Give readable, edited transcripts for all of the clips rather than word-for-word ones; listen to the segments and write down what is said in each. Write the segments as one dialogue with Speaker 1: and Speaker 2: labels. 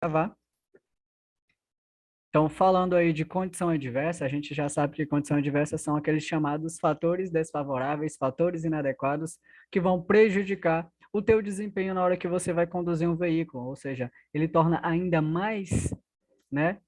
Speaker 1: Gravar. Então, falando aí de condição adversa, a gente já sabe que condição adversa são aqueles chamados fatores desfavoráveis, fatores inadequados, que vão prejudicar o teu desempenho na hora que você vai conduzir um veículo, ou seja, ele torna ainda mais, né,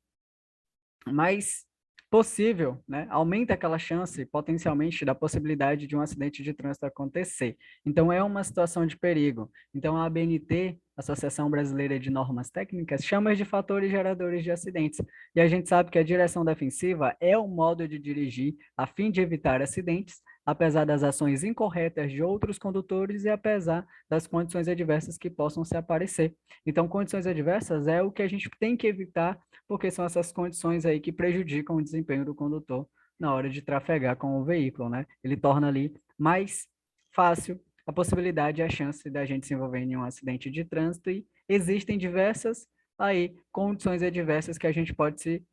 Speaker 1: mais possível, né? Aumenta aquela chance, potencialmente, da possibilidade de um acidente de trânsito acontecer. Então, é uma situação de perigo. Então, a ABNT, Associação Brasileira de Normas Técnicas, chama de fatores geradores de acidentes. E a gente sabe que a direção defensiva é um modo de dirigir a fim de evitar acidentes, apesar das ações incorretas de outros condutores e apesar das condições adversas que possam se aparecer. Então, condições adversas é o que a gente tem que evitar porque são essas condições aí que prejudicam o desempenho do condutor na hora de trafegar com o veículo, né? Ele torna ali mais fácil a possibilidade e a chance da gente se envolver em um acidente de trânsito e existem diversas aí condições adversas que a gente pode se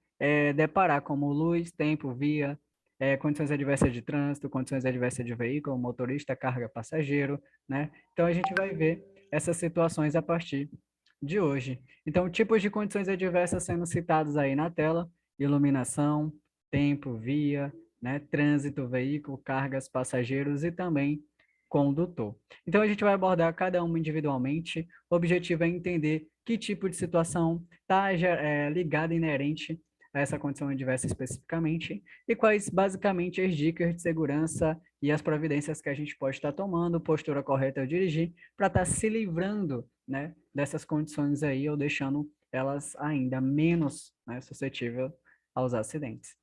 Speaker 1: deparar, como luz, tempo, via, condições adversas de trânsito, condições adversas de veículo, motorista, carga, passageiro, né? Então a gente vai ver essas situações a partir de hoje. Então, tipos de condições adversas sendo citados aí na tela: iluminação, tempo, via, né, trânsito, veículo, cargas, passageiros e também condutor. Então, a gente vai abordar cada uma individualmente. O objetivo é entender que tipo de situação está ligada inerente a essa condição adversa especificamente e quais basicamente as dicas de segurança e as providências que a gente pode estar tomando, postura correta ao dirigir, para estar se livrando, né, dessas condições aí, ou deixando elas ainda menos, né, suscetíveis aos acidentes.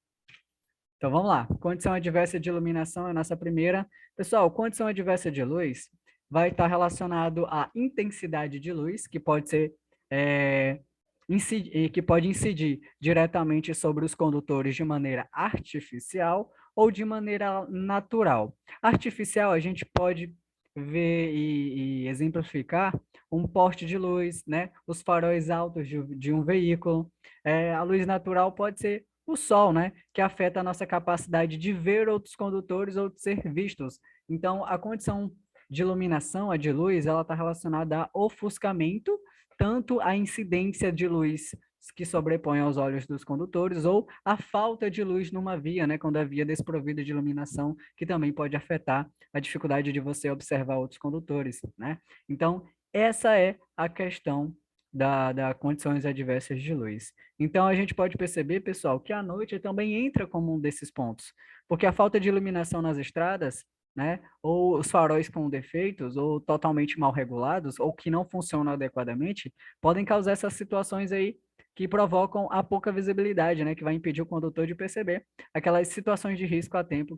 Speaker 1: Então vamos lá. Condição adversa de iluminação é a nossa primeira. Pessoal, condição adversa de luz vai estar relacionado à intensidade de luz, que pode ser que pode incidir diretamente sobre os condutores de maneira artificial ou de maneira natural. Artificial, a gente pode ver e exemplificar um poste de luz, né? Os faróis altos de um veículo. A luz natural pode ser o sol, né? Que afeta a nossa capacidade de ver outros condutores ou de ser vistos. Então, a condição de iluminação, a de luz, ela está relacionada a ofuscamento, tanto a incidência de luz que sobrepõe aos olhos dos condutores ou a falta de luz numa via, né, quando a via é desprovida de iluminação, que também pode afetar a dificuldade de você observar outros condutores, né? Então, essa é a questão da condições adversas de luz. Então, a gente pode perceber, pessoal, que a noite também entra como um desses pontos, porque a falta de iluminação nas estradas, né, ou os faróis com defeitos, ou totalmente mal regulados, ou que não funcionam adequadamente, podem causar essas situações aí que provocam a pouca visibilidade, né, que vai impedir o condutor de perceber aquelas situações de risco a tempo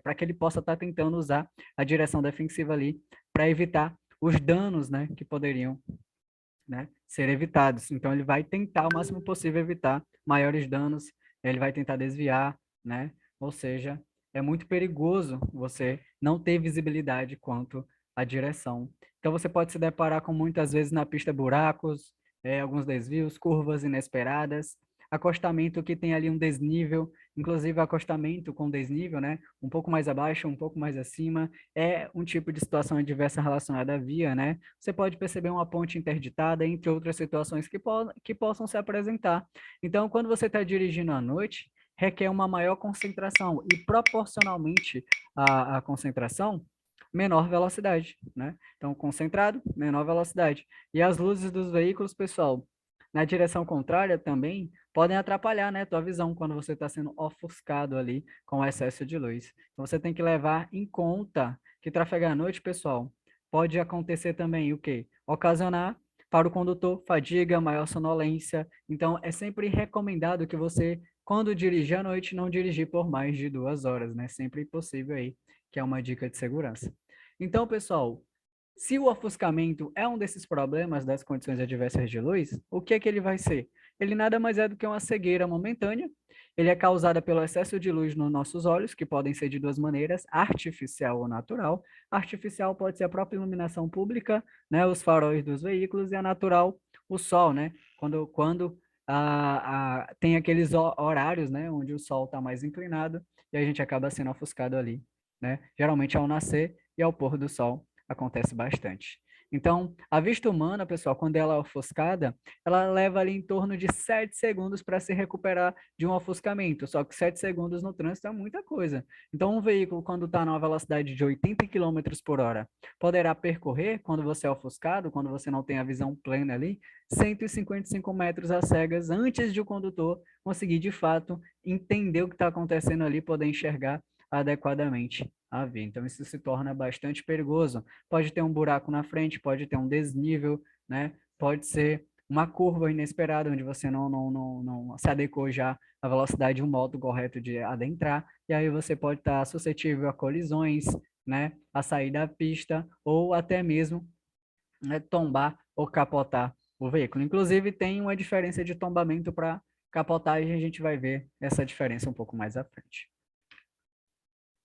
Speaker 1: para que ele possa estar tentando usar a direção defensiva ali para evitar os danos, né, que poderiam, né, ser evitados. Então, ele vai tentar o máximo possível evitar maiores danos, ele vai tentar desviar, né? Ou seja, é muito perigoso você não ter visibilidade quanto à direção. Então, você pode se deparar com muitas vezes na pista buracos, alguns desvios, curvas inesperadas, acostamento que tem ali um desnível, inclusive acostamento com desnível, né? Um pouco mais abaixo, um pouco mais acima, é um tipo de situação adversa relacionada à via, né? Você pode perceber uma ponte interditada, entre outras situações que possam se apresentar. Então, quando você está dirigindo à noite, requer uma maior concentração e proporcionalmente à concentração, menor velocidade, né? Então, concentrado, menor velocidade. E as luzes dos veículos, pessoal, na direção contrária também podem atrapalhar, né, tua visão quando você está sendo ofuscado ali com o excesso de luz. Então, você tem que levar em conta que trafegar à noite, pessoal, pode acontecer também o quê? Ocasionar para o condutor fadiga, maior sonolência. Então, é sempre recomendado que você, quando dirigir à noite, não dirigir por mais de 2 horas, né? Sempre possível aí, que é uma dica de segurança. Então, pessoal, se o ofuscamento é um desses problemas das condições adversas de luz, o que é que ele vai ser? Ele nada mais é do que uma cegueira momentânea. Ele é causada pelo excesso de luz nos nossos olhos, que podem ser de duas maneiras, artificial ou natural. Artificial pode ser a própria iluminação pública, né, os faróis dos veículos, e a natural, o sol, né? Quando tem aqueles horários, né, onde o sol está mais inclinado e a gente acaba sendo ofuscado ali, né? Geralmente ao nascer e ao pôr do sol acontece bastante. Então, a vista humana, pessoal, quando ela é ofuscada, ela leva ali em torno de 7 segundos para se recuperar de um ofuscamento, só que 7 segundos no trânsito é muita coisa. Então, um veículo, quando está numa velocidade de 80 quilômetros por hora, poderá percorrer, quando você é ofuscado, quando você não tem a visão plena ali, 155 metros às cegas antes de o condutor conseguir, de fato, entender o que está acontecendo ali, poder enxergar adequadamente a via. Então, isso se torna bastante perigoso. Pode ter um buraco na frente, pode ter um desnível, né? Pode ser uma curva inesperada, onde você não se adequou já à velocidade de um modo correto de adentrar, e aí você pode estar suscetível a colisões, né? A sair da pista, ou até mesmo, né, tombar ou capotar o veículo. Inclusive, tem uma diferença de tombamento para capotagem, a gente vai ver essa diferença um pouco mais à frente.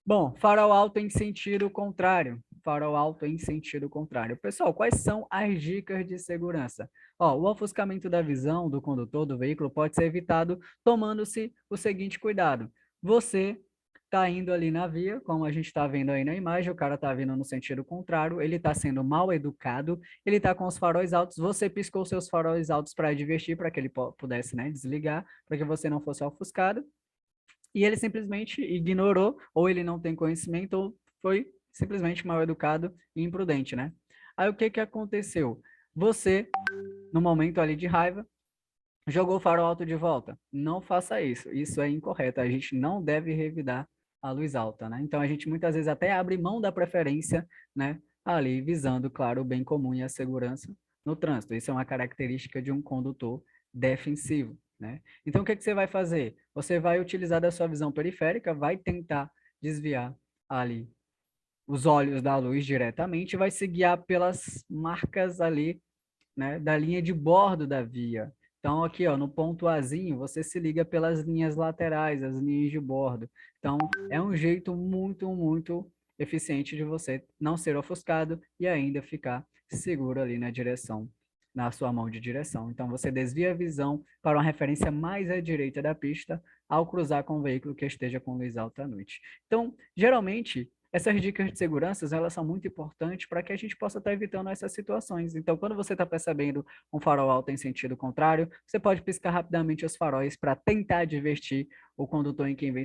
Speaker 1: Bom, farol alto em sentido contrário. Farol alto em sentido contrário. Pessoal, quais são as dicas de segurança? Ó, o ofuscamento da visão do condutor do veículo pode ser evitado tomando-se o seguinte cuidado. Você está indo ali na via, como a gente está vendo aí na imagem, o cara está vindo no sentido contrário, ele está sendo mal educado, ele está com os faróis altos, você piscou seus faróis altos para advertir, para que ele pudesse, né, desligar, para que você não fosse ofuscado, e ele simplesmente ignorou, ou ele não tem conhecimento, ou foi simplesmente mal educado e imprudente, né? Aí o que que aconteceu? Você, no momento ali de raiva, jogou o farol alto de volta. Não faça isso, isso é incorreto, a gente não deve revidar a luz alta, né? Então a gente muitas vezes até abre mão da preferência, né? Ali visando, claro, o bem comum e a segurança no trânsito. Isso é uma característica de um condutor defensivo, né? Então o que que você vai fazer? Você vai utilizar da sua visão periférica, vai tentar desviar ali os olhos da luz diretamente, vai se guiar pelas marcas ali, né, da linha de bordo da via. Então, aqui, ó, no ponto Azinho, você se liga pelas linhas laterais, as linhas de bordo. Então, é um jeito muito eficiente de você não ser ofuscado e ainda ficar seguro ali na direção, na sua mão de direção. Então, você desvia a visão para uma referência mais à direita da pista ao cruzar com um veículo que esteja com luz alta à noite. Então, geralmente, essas dicas de segurança, elas são muito importantes para que a gente possa estar evitando essas situações. Então, quando você está percebendo um farol alto em sentido contrário, você pode piscar rapidamente os faróis para tentar advertir o condutor em quem vem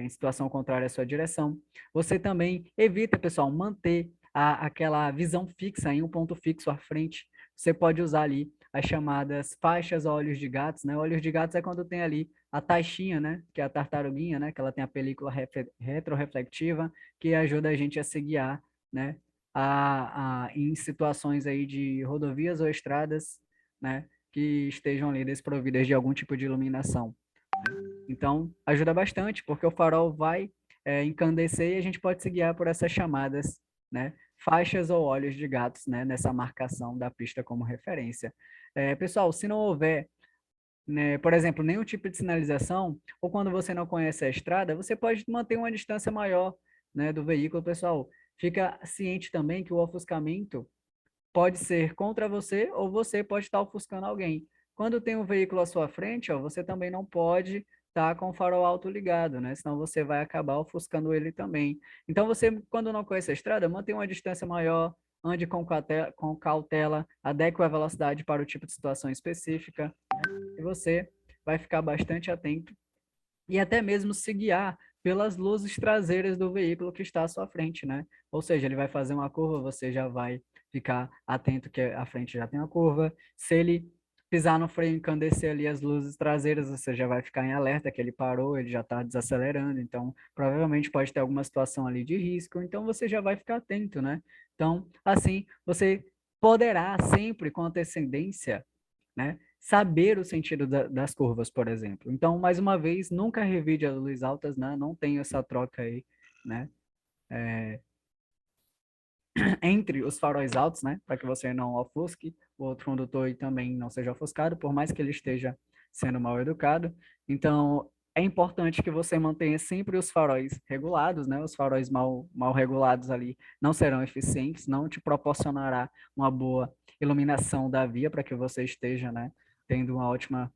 Speaker 1: em situação contrária à sua direção. Você também evita, pessoal, manter aquela visão fixa em um ponto fixo à frente. Você pode usar ali as chamadas faixas a olhos de gatos, né? Olhos de gatos é quando tem ali a taxinha, né? Que é a tartaruguinha, né? Que ela tem a película retroreflectiva, que ajuda a gente a se guiar, né? Em situações aí de rodovias ou estradas, né? Que estejam ali desprovidas de algum tipo de iluminação. Então, ajuda bastante, porque o farol vai encandecer e a gente pode se guiar por essas chamadas, né? Faixas ou olhos de gatos, né? Nessa marcação da pista como referência. Pessoal, se não houver, né, por exemplo, nenhum tipo de sinalização, ou quando você não conhece a estrada, você pode manter uma distância maior, né, do veículo, pessoal. Fica ciente também que o ofuscamento pode ser contra você ou você pode estar ofuscando alguém. Quando tem um veículo à sua frente, ó, você também não pode estar com o farol alto ligado, né? Senão você vai acabar ofuscando ele também. Então você, quando não conhece a estrada, mantenha uma distância maior, ande com cautela, adeque a velocidade para o tipo de situação específica, né? E você vai ficar bastante atento e até mesmo se guiar pelas luzes traseiras do veículo que está à sua frente, né? Ou seja, ele vai fazer uma curva, você já vai ficar atento que a frente já tem uma curva. Se ele pisar no freio e encandecer ali as luzes traseiras, você já vai ficar em alerta que ele parou, ele já está desacelerando, então provavelmente pode ter alguma situação ali de risco, então você já vai ficar atento, né? Então, assim, você poderá sempre com antecedência, né, saber o sentido das curvas, por exemplo. Então, mais uma vez, nunca revide as luzes altas, né? Não tem essa troca aí, né? Entre os faróis altos, né? Para que você não ofusque o outro condutor e também não seja ofuscado, por mais que ele esteja sendo mal educado. Então, é importante que você mantenha sempre os faróis regulados, né? Os faróis mal regulados ali não serão eficientes, não te proporcionará uma boa iluminação da via para que você esteja, né, tendo uma ótima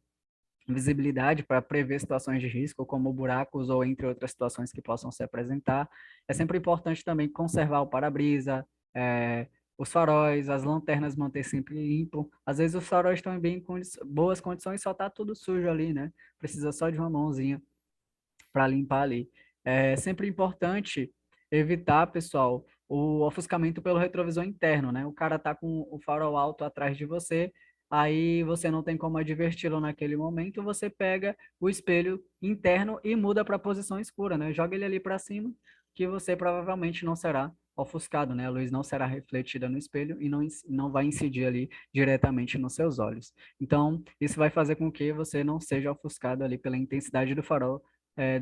Speaker 1: visibilidade para prever situações de risco, como buracos ou entre outras situações que possam se apresentar. É sempre importante também conservar o para-brisa, os faróis, as lanternas manter sempre limpo. Às vezes os faróis estão em boas condições, só tá tudo sujo ali, né? Precisa só de uma mãozinha para limpar ali. É sempre importante evitar, pessoal, o ofuscamento pelo retrovisor interno, né? O cara tá com o farol alto atrás de você, aí você não tem como adverti-lo naquele momento, você pega o espelho interno e muda para a posição escura, né? Joga ele ali para cima, que você provavelmente não será ofuscado, né? A luz não será refletida no espelho e não vai incidir ali diretamente nos seus olhos. Então, isso vai fazer com que você não seja ofuscado ali pela intensidade do farol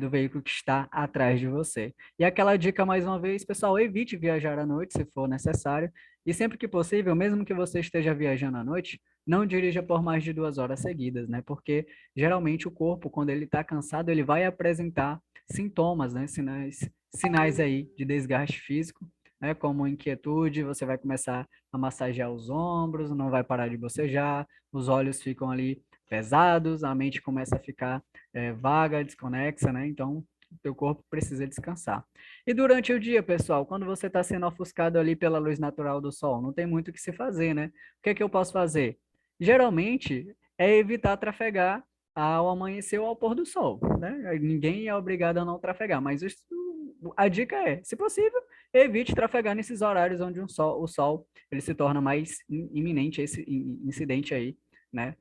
Speaker 1: do veículo que está atrás de você. E aquela dica, mais uma vez, pessoal, evite viajar à noite, se for necessário, e sempre que possível, mesmo que você esteja viajando à noite, não dirija por mais de 2 horas seguidas, né? Porque geralmente o corpo, quando ele está cansado, ele vai apresentar sintomas, né? Sinais aí de desgaste físico, né? Como inquietude, você vai começar a massagear os ombros, não vai parar de bocejar, os olhos ficam ali pesados, a mente começa a ficar vaga, desconexa, né? Então, o teu corpo precisa descansar. E durante o dia, pessoal, quando você está sendo ofuscado ali pela luz natural do sol, não tem muito o que se fazer, né? O que é que eu posso fazer? Geralmente, é evitar trafegar ao amanhecer ou ao pôr do sol, né? Ninguém é obrigado a não trafegar, mas a dica é, se possível, evite trafegar nesses horários onde o sol ele se torna mais iminente, esse incidente aí, né?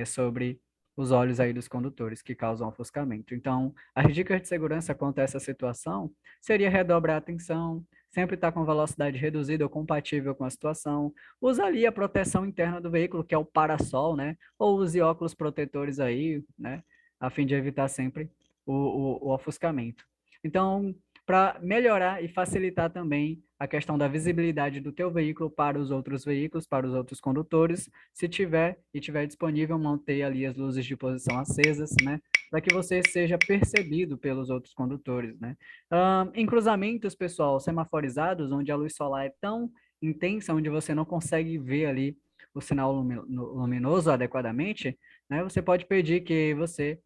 Speaker 1: Sobre os olhos aí dos condutores que causam ofuscamento. Então, as dicas de segurança quanto a essa situação seria redobrar a atenção, sempre estar com velocidade reduzida ou compatível com a situação, usa ali a proteção interna do veículo, que é o parasol, né? Ou use óculos protetores aí, né? A fim de evitar sempre o ofuscamento. Então, para melhorar e facilitar também a questão da visibilidade do teu veículo para os outros veículos, para os outros condutores, se tiver e tiver disponível, manter ali as luzes de posição acesas, né? Para que você seja percebido pelos outros condutores, né? Em cruzamentos, pessoal, semaforizados, onde a luz solar é tão intensa, onde você não consegue ver ali o sinal luminoso adequadamente, né? Você pode pedir que você,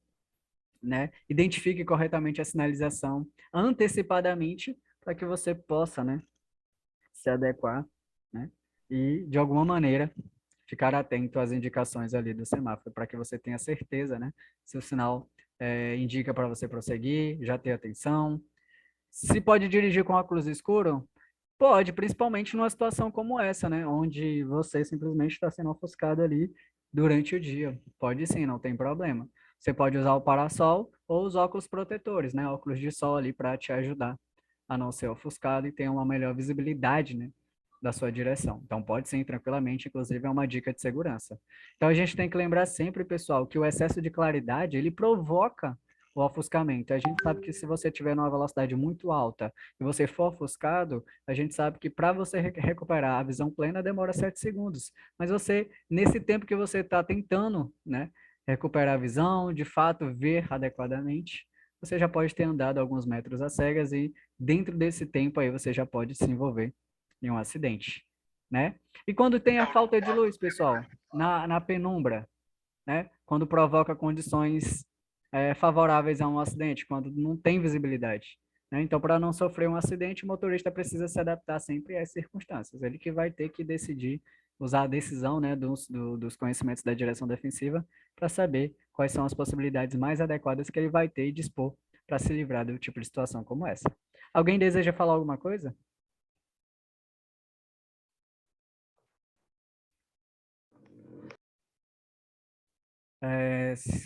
Speaker 1: né, identifique corretamente a sinalização antecipadamente para que você possa, né, se adequar, né, e de alguma maneira ficar atento às indicações ali do semáforo para que você tenha certeza, né, se o sinal indica para você prosseguir, já ter atenção. Se pode dirigir com óculos escuros? Pode, principalmente numa situação como essa, né, onde você simplesmente está sendo ofuscado ali durante o dia. Pode sim, não tem problema. Você pode usar o parasol ou os óculos protetores, né, óculos de sol ali para te ajudar a não ser ofuscado e ter uma melhor visibilidade, né, da sua direção. Então pode sim, tranquilamente, inclusive é uma dica de segurança. Então a gente tem que lembrar sempre, pessoal, que o excesso de claridade, ele provoca o ofuscamento. A gente sabe que se você tiver numa velocidade muito alta e você for ofuscado, a gente sabe que para você recuperar a visão plena demora 7 segundos. Mas você, nesse tempo que você está tentando, né, recuperar a visão, de fato ver adequadamente, você já pode ter andado alguns metros às cegas e dentro desse tempo aí você já pode se envolver em um acidente, né? E quando tem a falta de luz, pessoal, na penumbra, né? Quando provoca condições favoráveis a um acidente, quando não tem visibilidade, né? Então, para não sofrer um acidente, o motorista precisa se adaptar sempre às circunstâncias. Ele que vai ter que decidir, usar a decisão, né, dos conhecimentos da direção defensiva para saber quais são as possibilidades mais adequadas que ele vai ter e dispor para se livrar do tipo de situação como essa. Alguém deseja falar alguma coisa?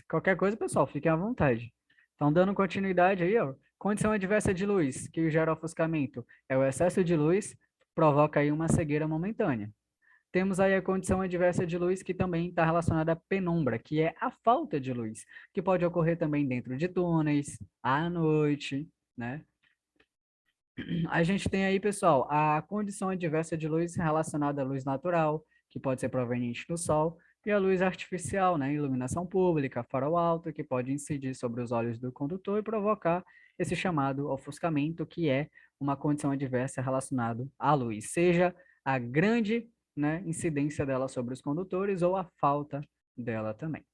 Speaker 1: Qualquer coisa, pessoal, fiquem à vontade. Então, dando continuidade aí, ó. Condição adversa de luz, que gera ofuscamento. É o excesso de luz, provoca aí uma cegueira momentânea. Temos aí a condição adversa de luz, que também está relacionada à penumbra, que é a falta de luz, que pode ocorrer também dentro de túneis, à noite, né? A gente tem aí, pessoal, a condição adversa de luz relacionada à luz natural, que pode ser proveniente do sol, e a luz artificial, né, iluminação pública, farol alto, que pode incidir sobre os olhos do condutor e provocar esse chamado ofuscamento, que é uma condição adversa relacionada à luz, seja a grande, né, incidência dela sobre os condutores ou a falta dela também.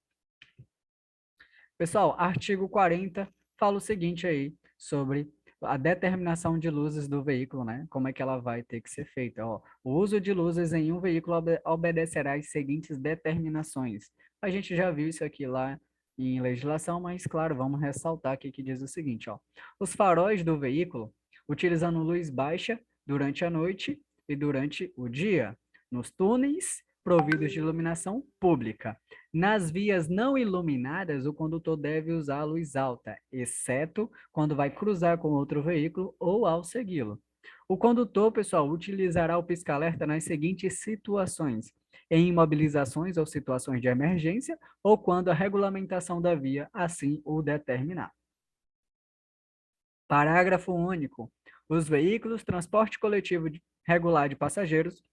Speaker 1: Pessoal, artigo 40 fala o seguinte aí sobre a determinação de luzes do veículo, né? Como é que ela vai ter que ser feita? Ó, o uso de luzes em um veículo obedecerá às seguintes determinações. A gente já viu isso aqui lá em legislação, mas, claro, vamos ressaltar aqui que diz o seguinte, ó. Os faróis do veículo, utilizando luz baixa durante a noite e durante o dia, nos túneis providos de iluminação pública. Nas vias não iluminadas, o condutor deve usar a luz alta, exceto quando vai cruzar com outro veículo ou ao segui-lo. O condutor, pessoal, utilizará o pisca-alerta nas seguintes situações: em imobilizações ou situações de emergência, ou quando a regulamentação da via assim o determinar. Parágrafo único. Os veículos, transporte coletivo regular de passageiros,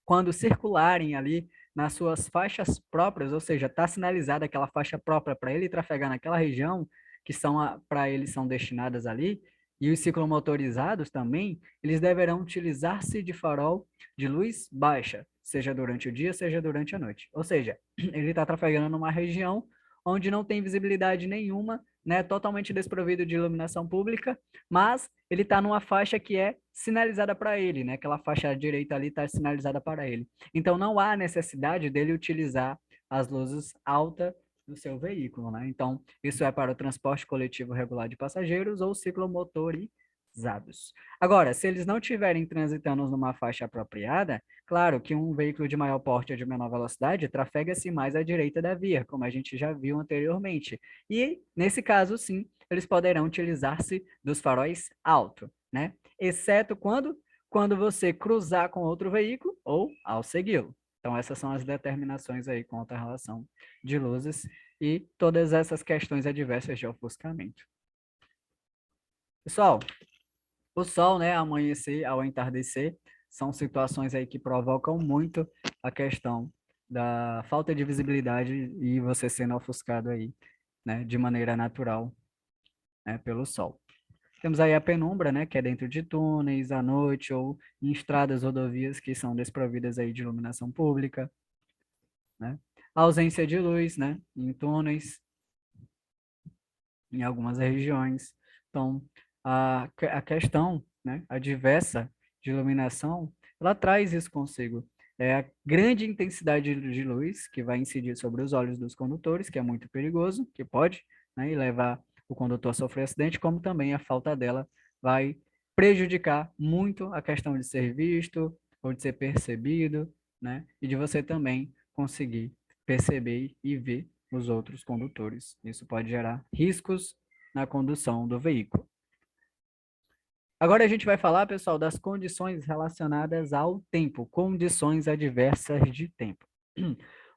Speaker 1: quando circularem ali nas suas faixas próprias, ou seja, está sinalizada aquela faixa própria para ele trafegar naquela região, que são para eles são destinadas ali, e os ciclomotorizados também, eles deverão utilizar-se de farol de luz baixa, seja durante o dia, seja durante a noite. Ou seja, ele está trafegando numa região onde não tem visibilidade nenhuma, né, totalmente desprovido de iluminação pública, mas ele está numa faixa que é sinalizada para ele, né? Aquela faixa à direita ali está sinalizada para ele. Então, não há necessidade dele utilizar as luzes altas do seu veículo, né? Então, isso é para o transporte coletivo regular de passageiros ou ciclomotorizados. Agora, se eles não estiverem transitando numa faixa apropriada, claro que um veículo de maior porte ou de menor velocidade trafega-se mais à direita da via, como a gente já viu anteriormente. E, nesse caso, sim, eles poderão utilizar-se dos faróis alto, né? Exceto quando você cruzar com outro veículo ou ao segui-lo. Então, essas são as determinações aí quanto à relação de luzes e todas essas questões adversas de ofuscamento. Pessoal, o sol, né, amanhecer ao entardecer, são situações aí que provocam muito a questão da falta de visibilidade e você sendo ofuscado aí, né, de maneira natural, né, pelo sol. Temos aí a penumbra, né, que é dentro de túneis, à noite ou em estradas, rodovias que são desprovidas aí de iluminação pública, né? A ausência de luz, né, em túneis, em algumas regiões. Então, a questão, né, a diversa de iluminação, ela traz isso consigo. É a grande intensidade de luz que vai incidir sobre os olhos dos condutores, que é muito perigoso, que pode, né, levar o condutor a sofrer acidente, como também a falta dela vai prejudicar muito a questão de ser visto ou de ser percebido, né, e de você também conseguir perceber e ver os outros condutores. Isso pode gerar riscos na condução do veículo. Agora a gente vai falar, pessoal, das condições relacionadas ao tempo, condições adversas de tempo.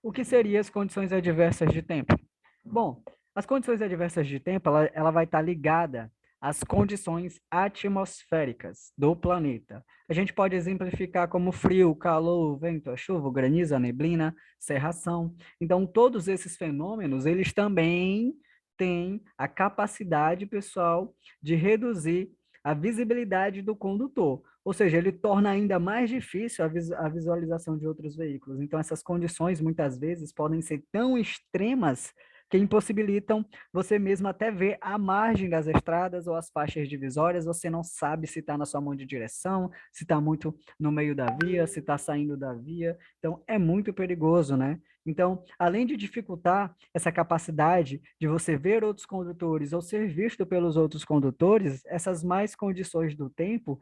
Speaker 1: O que seriam as condições adversas de tempo? Bom, as condições adversas de tempo, ela vai estar ligada às condições atmosféricas do planeta. A gente pode exemplificar como frio, calor, vento, a chuva, granizo, a neblina, cerração. Então, todos esses fenômenos, eles também têm a capacidade, pessoal, de reduzir a visibilidade do condutor, ou seja, ele torna ainda mais difícil a visualização de outros veículos. Então, essas condições, muitas vezes, podem ser tão extremas que impossibilitam você mesmo até ver a margem das estradas ou as faixas divisórias, você não sabe se está na sua mão de direção, se está muito no meio da via, se está saindo da via, então é muito perigoso, né? Então, além de dificultar essa capacidade de você ver outros condutores ou ser visto pelos outros condutores, essas mais condições do tempo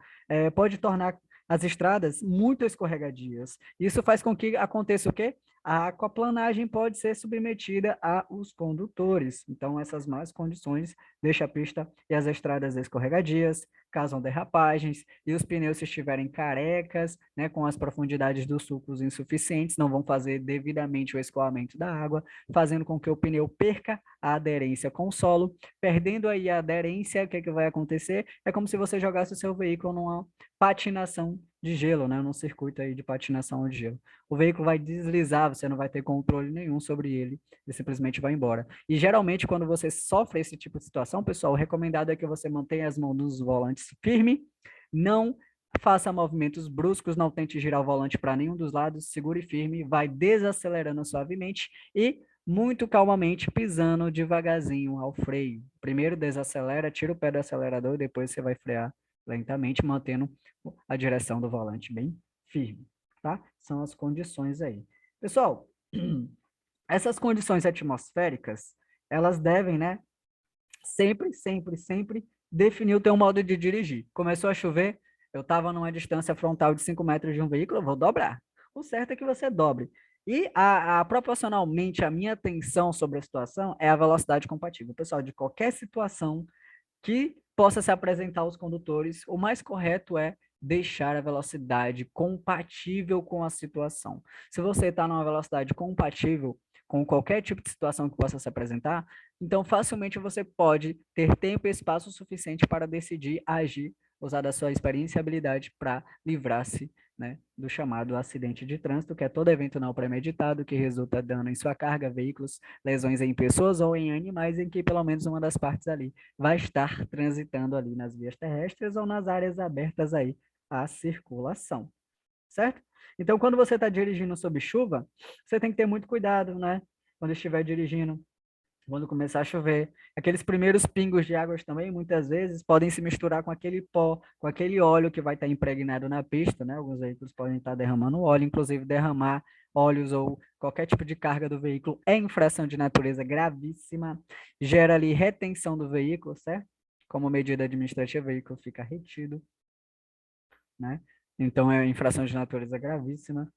Speaker 1: pode tornar as estradas muito escorregadias. Isso faz com que aconteça o quê? A aquaplanagem pode ser submetida aos condutores. Então, essas más condições deixam a pista e as estradas escorregadias, causam derrapagens, e os pneus, se estiverem carecas, né, com as profundidades dos sulcos insuficientes, não vão fazer devidamente o escoamento da água, fazendo com que o pneu perca a aderência com o solo. Perdendo aí a aderência, o que vai acontecer? É como se você jogasse o seu veículo numa patinação de gelo, né, num circuito aí de patinação de gelo. O veículo vai deslizar, você não vai ter controle nenhum sobre ele, ele simplesmente vai embora. E geralmente, quando você sofre esse tipo de situação, pessoal, o recomendado é que você mantenha as mãos nos volantes firme, não faça movimentos bruscos, não tente girar o volante para nenhum dos lados, segure firme, vai desacelerando suavemente e muito calmamente, pisando devagarzinho ao freio. Primeiro desacelera, tira o pé do acelerador e depois você vai frear lentamente, mantendo a direção do volante bem firme, tá? São as condições aí. Pessoal, essas condições atmosféricas, elas devem, né, sempre definir o teu modo de dirigir. Começou a chover, eu estava numa distância frontal de 5 metros de um veículo, eu vou dobrar. O certo é que você dobre. E proporcionalmente a minha atenção sobre a situação é a velocidade compatível. Pessoal, de qualquer situação que possa se apresentar aos condutores, o mais correto é deixar a velocidade compatível com a situação. Se você está numa velocidade compatível com qualquer tipo de situação que possa se apresentar, então facilmente você pode ter tempo e espaço suficiente para decidir agir, usar da sua experiência e habilidade para livrar-se, né, do chamado acidente de trânsito, que é todo evento não premeditado que resulta dano em sua carga, veículos, lesões em pessoas ou em animais em que pelo menos uma das partes ali vai estar transitando ali nas vias terrestres ou nas áreas abertas aí à circulação, certo? Então, quando você está dirigindo sob chuva, você tem que ter muito cuidado, né? Quando estiver dirigindo, quando começar a chover. Aqueles primeiros pingos de águas também, muitas vezes, podem se misturar com aquele pó, com aquele óleo que vai estar impregnado na pista, né? Alguns veículos podem estar derramando óleo, inclusive derramar óleos ou qualquer tipo de carga do veículo é infração de natureza gravíssima, gera ali retenção do veículo, certo? Como medida administrativa, o veículo fica retido, né? Então, é infração de natureza gravíssima.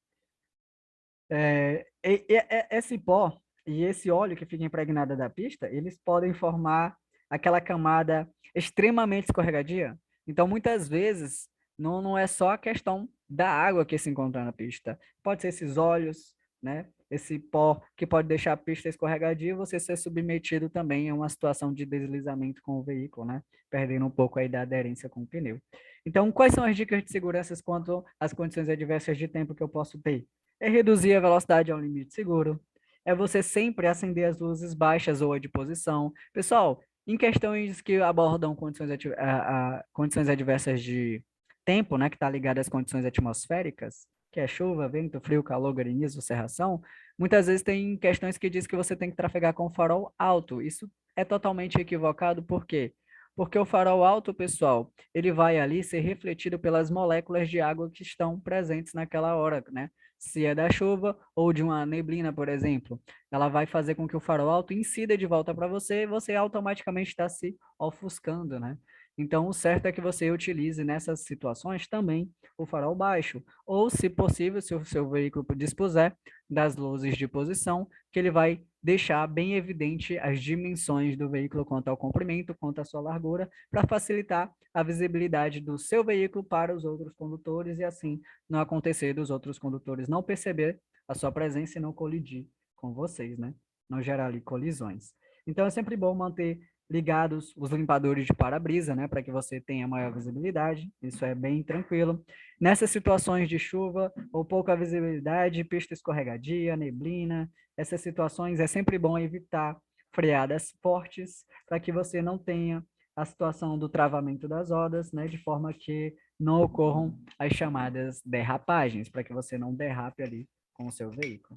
Speaker 1: Esse pó e esse óleo que fica impregnado da pista, eles podem formar aquela camada extremamente escorregadia. Então, muitas vezes, não é só a questão da água que se encontra na pista. Pode ser esses óleos, né? Esse pó que pode deixar a pista escorregadia e você ser submetido também a uma situação de deslizamento com o veículo, né? Perdendo um pouco aí da aderência com o pneu. Então, quais são as dicas de segurança quanto às condições adversas de tempo que eu posso ter? É reduzir a velocidade ao limite seguro, é você sempre acender as luzes baixas ou a de posição. Pessoal, em questões que abordam condições adversas de tempo, né, que está ligado às condições atmosféricas, que é chuva, vento, frio, calor, granizo, cerração, muitas vezes tem questões que diz que você tem que trafegar com farol alto. Isso é totalmente equivocado, por quê? Porque o farol alto, pessoal, ele vai ali ser refletido pelas moléculas de água que estão presentes naquela hora, né? Se é da chuva ou de uma neblina, por exemplo, ela vai fazer com que o farol alto incida de volta para você e você automaticamente está se ofuscando, né? Então, o certo é que você utilize nessas situações também o farol baixo, ou, se possível, se o seu veículo dispuser das luzes de posição, que ele vai deixar bem evidente as dimensões do veículo quanto ao comprimento, quanto à sua largura, para facilitar a visibilidade do seu veículo para os outros condutores e assim não acontecer dos outros condutores não perceber a sua presença e não colidir com vocês, né? Não gerar ali colisões. Então é sempre bom manter ligados os limpadores de para-brisa, né, para que você tenha maior visibilidade. Isso é bem tranquilo. Nessas situações de chuva ou pouca visibilidade, pista escorregadia, neblina, essas situações é sempre bom evitar freadas fortes para que você não tenha a situação do travamento das rodas, né, de forma que não ocorram as chamadas derrapagens, para que você não derrape ali com o seu veículo.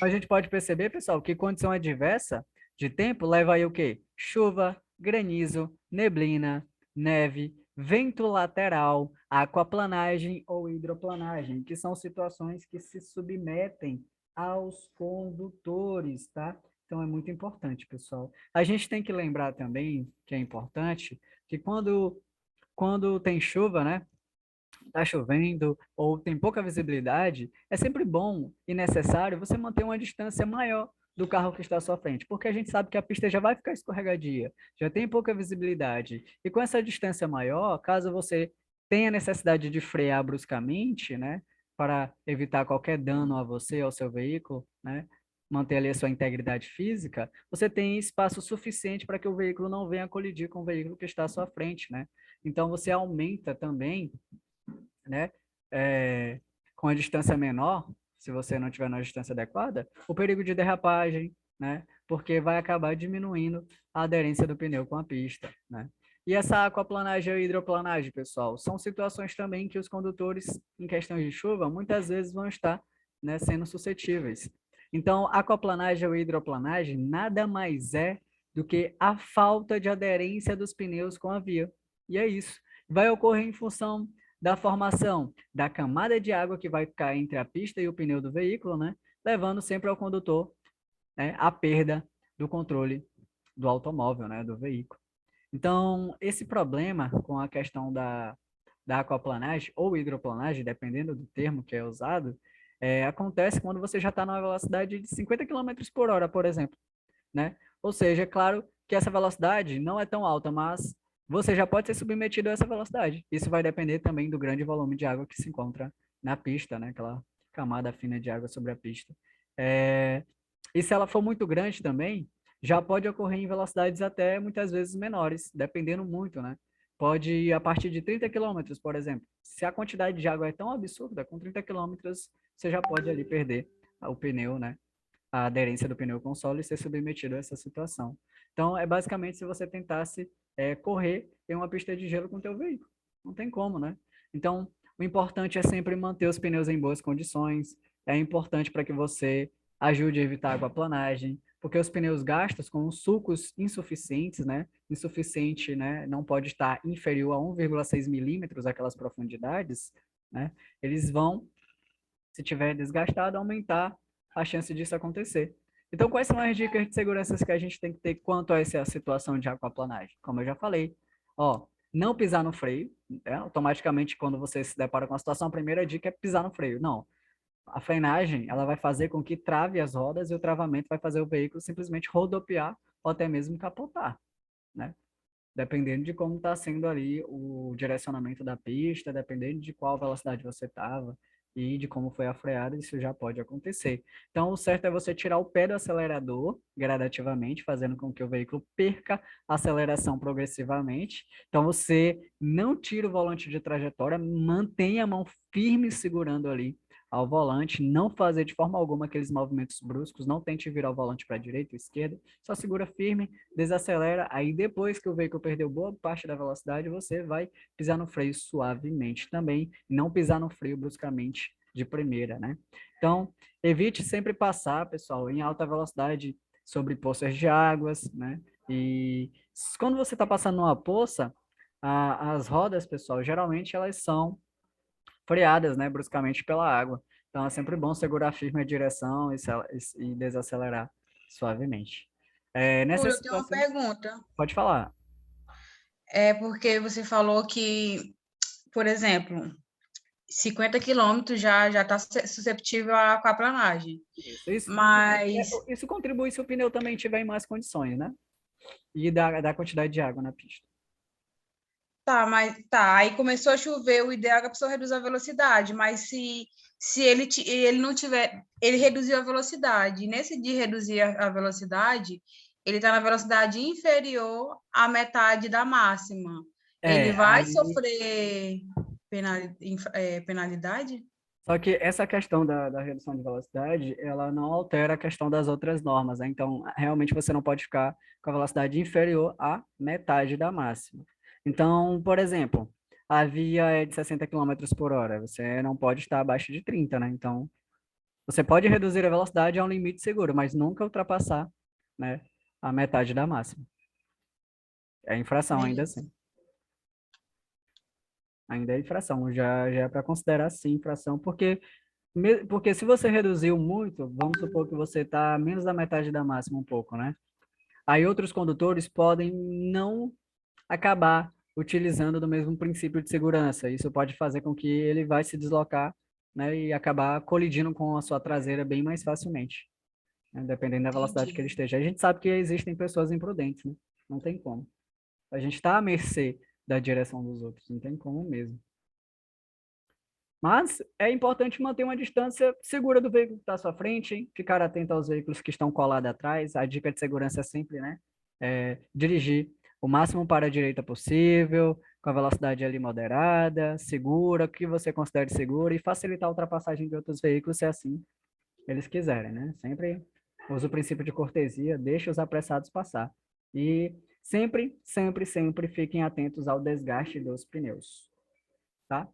Speaker 1: A gente pode perceber, pessoal, que condição adversa de tempo leva aí o quê? Chuva, granizo, neblina, neve, vento lateral, aquaplanagem ou hidroplanagem, que são situações que se submetem aos condutores, tá? Então é muito importante, pessoal. A gente tem que lembrar também que é importante que quando tem chuva, né? Está chovendo ou tem pouca visibilidade, é sempre bom e necessário você manter uma distância maior do carro que está à sua frente, porque a gente sabe que a pista já vai ficar escorregadia, já tem pouca visibilidade. E com essa distância maior, caso você tenha necessidade de frear bruscamente, né, para evitar qualquer dano a você, ao seu veículo, né, manter ali a sua integridade física, você tem espaço suficiente para que o veículo não venha colidir com o veículo que está à sua frente, né? Então você aumenta também, né, com a distância menor, se você não tiver na distância adequada, o perigo de derrapagem, né, porque vai acabar diminuindo a aderência do pneu com a pista, né. E essa aquaplanagem ou hidroplanagem, pessoal, são situações também que os condutores, em questões de chuva, muitas vezes vão estar, né, sendo suscetíveis. Então, aquaplanagem ou hidroplanagem nada mais é do que a falta de aderência dos pneus com a via. E é isso. Vai ocorrer em função da formação da camada de água que vai ficar entre a pista e o pneu do veículo, né? Levando sempre ao condutor, né, a perda do controle do automóvel, né, do veículo. Então, esse problema com a questão da aquaplanagem ou hidroplanagem, dependendo do termo que é usado, acontece quando você já está numa velocidade de 50 quilômetros por hora, por exemplo, né? Ou seja, é claro que essa velocidade não é tão alta, mas você já pode ser submetido a essa velocidade. Isso vai depender também do grande volume de água que se encontra na pista, né? Aquela camada fina de água sobre a pista. É... E se ela for muito grande também, já pode ocorrer em velocidades até muitas vezes menores, dependendo muito, né? Pode ir a partir de 30 quilômetros, por exemplo. Se a quantidade de água é tão absurda, com 30 quilômetros você já pode ali perder o pneu, né? A aderência do pneu com o solo e ser submetido a essa situação. Então, é basicamente se você tentasse correr em uma pista de gelo com o teu veículo. Não tem como, né? Então, o importante é sempre manter os pneus em boas condições. É importante para que você ajude a evitar aquaplanagem, porque os pneus gastos com sulcos insuficientes, né? Insuficiente, né? Não pode estar inferior a 1,6 milímetros, aquelas profundidades, né? Eles vão, se tiver desgastado, aumentar a chance disso acontecer. Então, quais são as dicas de segurança que a gente tem que ter quanto a essa situação de aquaplanagem? Como eu já falei, ó, não pisar no freio, né? Automaticamente, quando você se depara com a situação, a primeira dica é pisar no freio. Não, a frenagem, ela vai fazer com que trave as rodas e o travamento vai fazer o veículo simplesmente rodopiar ou até mesmo capotar, né? Dependendo de como está sendo ali o direcionamento da pista, dependendo de qual velocidade você estava e de como foi a freada, isso já pode acontecer. Então, o certo é você tirar o pé do acelerador gradativamente, fazendo com que o veículo perca a aceleração progressivamente. Então, você não tira o volante de trajetória, mantenha a mão firme segurando ali ao volante, não fazer de forma alguma aqueles movimentos bruscos, não tente virar o volante para a direita ou esquerda, só segura firme, desacelera, aí depois que o veículo perdeu boa parte da velocidade, você vai pisar no freio suavemente também, não pisar no freio bruscamente de primeira, né? Então, evite sempre passar, pessoal, em alta velocidade sobre poças de águas, né? E quando você está passando numa poça, as rodas, pessoal, geralmente elas são freadas, né, bruscamente pela água. Então é sempre bom segurar firme a direção e desacelerar suavemente.
Speaker 2: Júlio,
Speaker 1: Nessas
Speaker 2: eu tenho uma
Speaker 1: situações,
Speaker 2: pergunta.
Speaker 1: pode falar.
Speaker 2: É porque você falou que, por exemplo, 50 quilômetros já está susceptível à aquaplanagem. Mas,
Speaker 1: Isso contribui se o pneu também estiver em más condições, né? E da quantidade de água na pista.
Speaker 2: tá, aí começou a chover, o ideal é que a pessoa reduza a velocidade, mas se ele não tiver, ele reduziu a velocidade, nesse de reduzir a velocidade, ele está na velocidade inferior à metade da máxima. Ele vai
Speaker 1: Aí
Speaker 2: sofrer penalidade?
Speaker 1: só que essa questão da redução de velocidade, ela não altera a questão das outras normas, né? Então, realmente você não pode ficar com a velocidade inferior à metade da máxima. Então, por exemplo, a via é de 60 quilômetros por hora, você não pode estar abaixo de 30, né? Então, você pode reduzir a velocidade a um limite seguro, mas nunca ultrapassar, né, a metade da máxima. É infração ainda
Speaker 2: Beleza.
Speaker 1: assim. Ainda é infração, já é para considerar sim infração, porque se você reduziu muito, vamos supor que você está menos da metade da máxima um pouco, né? Aí outros condutores podem não acabar utilizando do mesmo princípio de segurança. Isso pode fazer com que ele vai se deslocar, né, e acabar colidindo com a sua traseira bem mais facilmente, né, dependendo da velocidade que ele
Speaker 2: Entendi.
Speaker 1: esteja. A gente sabe que existem pessoas imprudentes, né? Não tem como. A gente está à mercê da direção dos outros, não tem como mesmo. Mas é importante manter uma distância segura do veículo que está à sua frente, hein? Ficar atento aos veículos que estão colados atrás. A dica de segurança é sempre, né? Dirigir o máximo para a direita possível, com a velocidade ali moderada, segura, o que você considere seguro, e facilitar a ultrapassagem de outros veículos, se assim eles quiserem, né? Sempre usa o princípio de cortesia, deixe os apressados passar. E sempre, sempre, sempre fiquem atentos ao desgaste dos pneus, tá?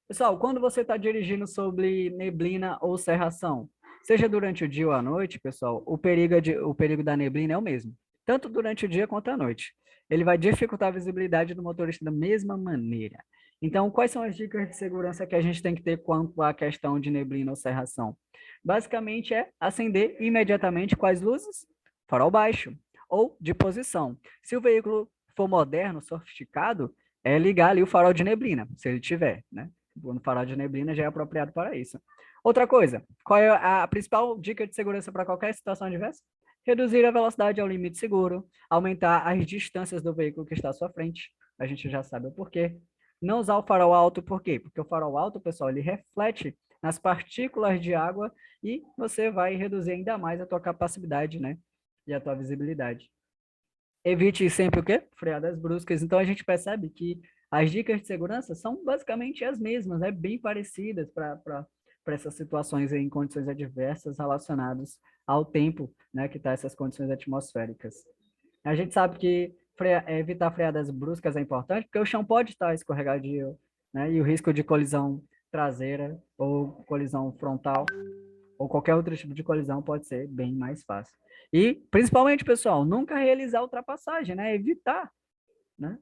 Speaker 1: Pessoal, quando você está dirigindo sobre neblina ou cerração, Seja durante o dia ou à noite, pessoal, o perigo da neblina é o mesmo, tanto durante o dia quanto à noite. Ele vai dificultar a visibilidade do motorista da mesma maneira. Então, quais são as dicas de segurança que a gente tem que ter quanto à questão de neblina ou cerração? Basicamente é acender imediatamente quais luzes? Farol baixo ou de posição. Se o veículo for moderno, sofisticado, é ligar ali o farol de neblina, se ele tiver, né? O farol de neblina já é apropriado para isso. Outra coisa, qual é a principal dica de segurança para qualquer situação adversa? Reduzir a velocidade ao limite seguro, aumentar as distâncias do veículo que está à sua frente. A gente já sabe o porquê. Não usar o farol alto, por quê? Porque o farol alto, pessoal, ele reflete nas partículas de água e você vai reduzir ainda mais a tua capacidade, né? E a tua visibilidade. Evite sempre o quê? Freadas bruscas. Então, a gente percebe que as dicas de segurança são basicamente as mesmas, né? Bem parecidas para essas situações em condições adversas relacionadas ao tempo, né? Que tá essas condições atmosféricas. A gente sabe que evitar freadas bruscas é importante, porque o chão pode estar escorregadio, né? E o risco de colisão traseira ou colisão frontal ou qualquer outro tipo de colisão pode ser bem mais fácil. E, principalmente, pessoal, nunca realizar ultrapassagem, né? Evitar, né?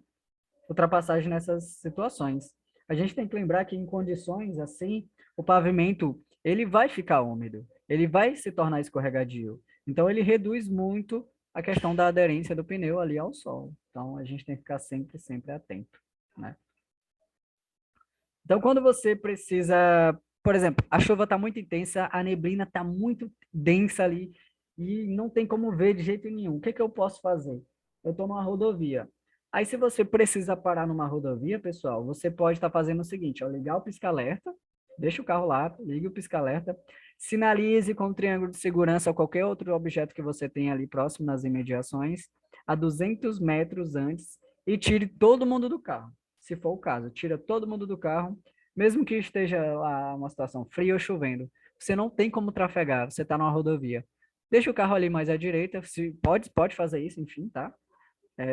Speaker 1: Ultrapassagem nessas situações. A gente tem que lembrar que em condições assim, o pavimento, ele vai ficar úmido, ele vai se tornar escorregadio. Então, ele reduz muito a questão da aderência do pneu ali ao solo. Então, a gente tem que ficar sempre, sempre atento, né? Então, quando você precisa, por exemplo, a chuva está muito intensa, a neblina está muito densa ali e não tem como ver de jeito nenhum. O que que eu posso fazer? Eu estou numa rodovia. Aí, se você precisa parar numa rodovia, pessoal, você pode estar fazendo o seguinte, ó, ligar o pisca-alerta, deixa o carro lá, ligue o pisca-alerta, sinalize com o triângulo de segurança ou qualquer outro objeto que você tenha ali próximo nas imediações, a 200 metros antes, e tire todo mundo do carro. Se for o caso, tira todo mundo do carro, mesmo que esteja lá uma situação fria ou chovendo. Você não tem como trafegar, você está numa rodovia. Deixa o carro ali mais à direita, se pode fazer isso, enfim, tá?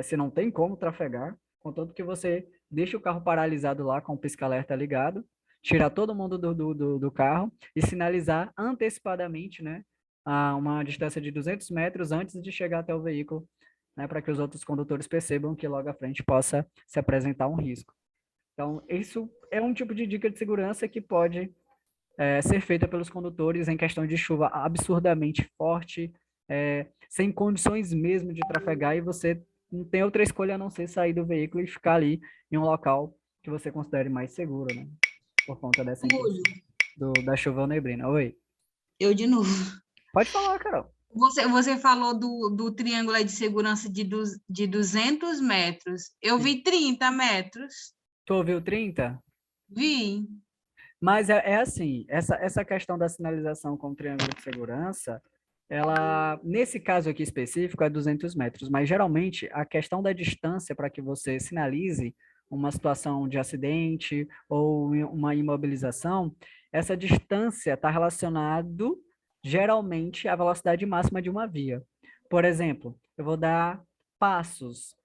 Speaker 1: Se não tem como trafegar, contanto que você deixa o carro paralisado lá com o pisca-alerta ligado, tirar todo mundo do carro e sinalizar antecipadamente, né, a uma distância de 200 metros antes de chegar até o veículo, né, para que os outros condutores percebam que logo à frente possa se apresentar um risco. Então, isso é um tipo de dica de segurança que pode ser feita pelos condutores em questão de chuva absurdamente forte, sem condições mesmo de trafegar, e você não tem outra escolha a não ser sair do veículo e ficar ali em um local que você considere mais seguro, né? Por conta dessa
Speaker 2: Júlio,
Speaker 1: intenção da chuva ou neblina. Oi.
Speaker 2: eu de novo.
Speaker 1: Pode falar, Carol.
Speaker 2: Você falou do triângulo aí de segurança de 200 metros. Eu vi 30 metros.
Speaker 1: Tu ouviu 30?
Speaker 2: Vi.
Speaker 1: Mas é assim, essa questão da sinalização com triângulo de segurança, ela, nesse caso aqui específico, é 200 metros, mas geralmente a questão da distância para que você sinalize uma situação de acidente ou uma imobilização, essa distância está relacionado geralmente à velocidade máxima de uma via. Por exemplo, eu vou dar passos,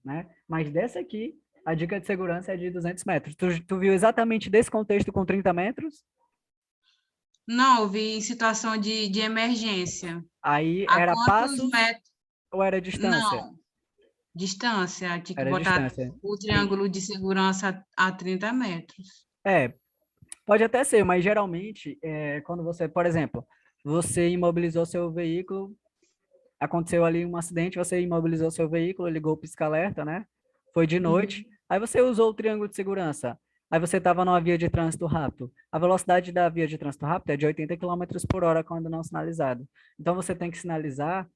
Speaker 1: né? Mas dessa aqui, a dica de segurança é de 200 metros. Tu viu exatamente desse contexto com 30 metros?
Speaker 2: Não, eu vi em situação de emergência.
Speaker 1: Aí
Speaker 2: A
Speaker 1: era
Speaker 2: quantos
Speaker 1: passos
Speaker 2: metros?
Speaker 1: ou era distância?
Speaker 2: Não, distância. Tinha que
Speaker 1: Era
Speaker 2: botar
Speaker 1: distância.
Speaker 2: o triângulo de segurança a 30 metros.
Speaker 1: É, pode até ser, mas geralmente, quando você, por exemplo, você imobilizou seu veículo, aconteceu ali um acidente, você imobilizou seu veículo, ligou o pisca-alerta, né? Foi de noite,
Speaker 2: Uhum.
Speaker 1: aí você usou o triângulo de segurança. Aí você estava numa via de trânsito rápido. A velocidade da via de trânsito rápido é de 80 km por hora quando não sinalizado. Então você tem que sinalizar,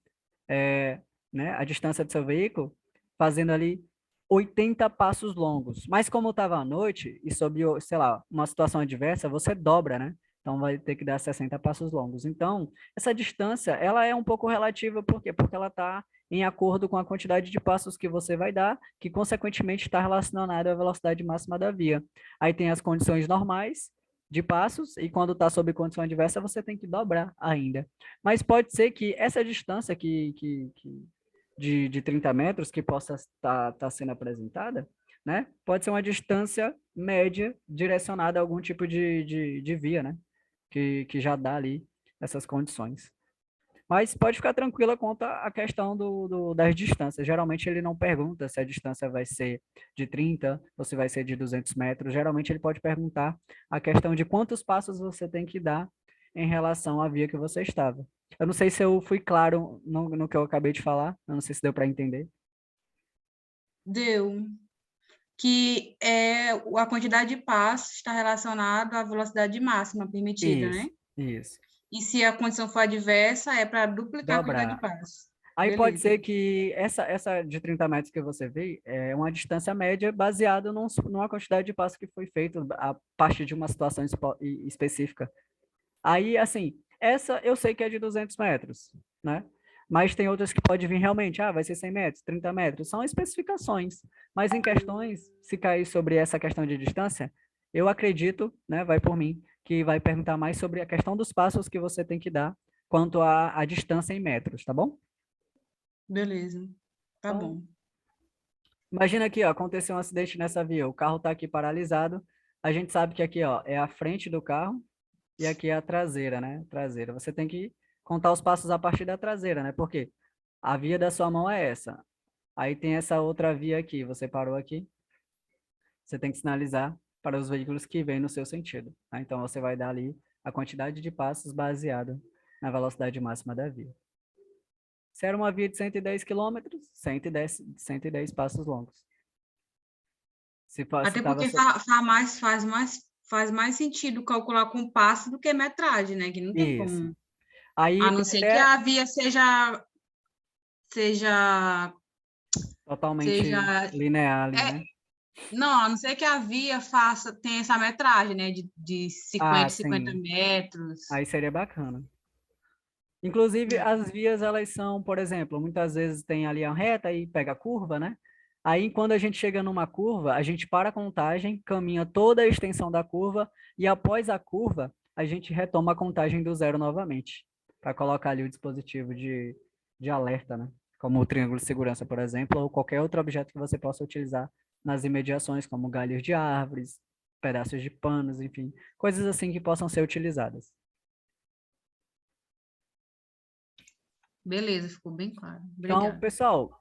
Speaker 1: né, a distância do seu veículo, fazendo ali 80 passos longos. Mas como estava à noite e sob, sei lá, uma situação adversa, você dobra, né? Então vai ter que dar 60 passos longos. Então, essa distância, ela é um pouco relativa, por quê? Porque ela está em acordo com a quantidade de passos que você vai dar, que consequentemente está relacionada à velocidade máxima da via. Aí tem as condições normais de passos, e quando está sob condição adversa, você tem que dobrar ainda. Mas pode ser que essa distância de 30 metros que possa estar sendo apresentada, né? Pode ser uma distância média direcionada a algum tipo de via, né? Que já dá ali essas condições. Mas pode ficar tranquila quanto à questão das distâncias. Geralmente ele não pergunta se a distância vai ser de 30 ou se vai ser de 200 metros. Geralmente ele pode perguntar a questão de quantos passos você tem que dar em relação à via que você estava. Eu não sei se eu fui claro no que eu acabei de falar. Eu não sei se deu para entender.
Speaker 2: Deu. Que a quantidade de passos está relacionada à velocidade máxima permitida, né?
Speaker 1: Isso, isso.
Speaker 2: E se a condição for adversa, é para duplicar a quantidade de
Speaker 1: Dobrar.
Speaker 2: passos.
Speaker 1: Aí pode
Speaker 2: Beleza.
Speaker 1: ser que essa de 30 metros que você vê é uma distância média baseada numa quantidade de passos que foi feito a partir de uma situação específica. Aí, assim, essa eu sei que é de 200 metros, né? Mas tem outras que pode vir realmente, vai ser 100 metros, 30 metros, são especificações. Mas em questões, se cair sobre essa questão de distância, eu acredito, né, vai por mim, que vai perguntar mais sobre a questão dos passos que você tem que dar quanto à distância em metros, tá bom?
Speaker 2: Beleza. Tá
Speaker 1: Então,
Speaker 2: bom.
Speaker 1: imagina aqui, ó, aconteceu um acidente nessa via, o carro está aqui paralisado, a gente sabe que aqui, ó, é a frente do carro e aqui é a traseira, né? Traseira. Você tem que contar os passos a partir da traseira, né? Porque a via da sua mão é essa. Aí tem essa outra via aqui, você parou aqui, você tem que sinalizar para os veículos que vêm no seu sentido, tá? Então você vai dar ali a quantidade de passos baseado na velocidade máxima da via. Se era uma via de 110 quilômetros, 110 passos longos. Se
Speaker 2: Até
Speaker 1: estava
Speaker 2: porque faz mais sentido calcular com passo do que metragem, né? Que não tem
Speaker 1: isso.
Speaker 2: como.
Speaker 1: Aí
Speaker 2: A não
Speaker 1: tem
Speaker 2: ser que
Speaker 1: até
Speaker 2: a via seja,
Speaker 1: totalmente
Speaker 2: seja,
Speaker 1: linear ali,
Speaker 2: é,
Speaker 1: né?
Speaker 2: não, a não ser que a via tem essa metragem, né? De
Speaker 1: Ah,
Speaker 2: 50
Speaker 1: sim.
Speaker 2: metros.
Speaker 1: Aí seria bacana. Inclusive, as vias, elas são, por exemplo, muitas vezes tem ali a reta e pega a curva, né? Aí, quando a gente chega numa curva, a gente para a contagem, caminha toda a extensão da curva e após a curva, a gente retoma a contagem do zero novamente, para colocar ali o dispositivo de alerta, né? Como o triângulo de segurança, por exemplo, ou qualquer outro objeto que você possa utilizar nas imediações, como galhos de árvores, pedaços de panos, enfim, coisas assim que possam ser utilizadas.
Speaker 2: Beleza, ficou bem claro.
Speaker 1: Então,
Speaker 2: Obrigada.
Speaker 1: pessoal,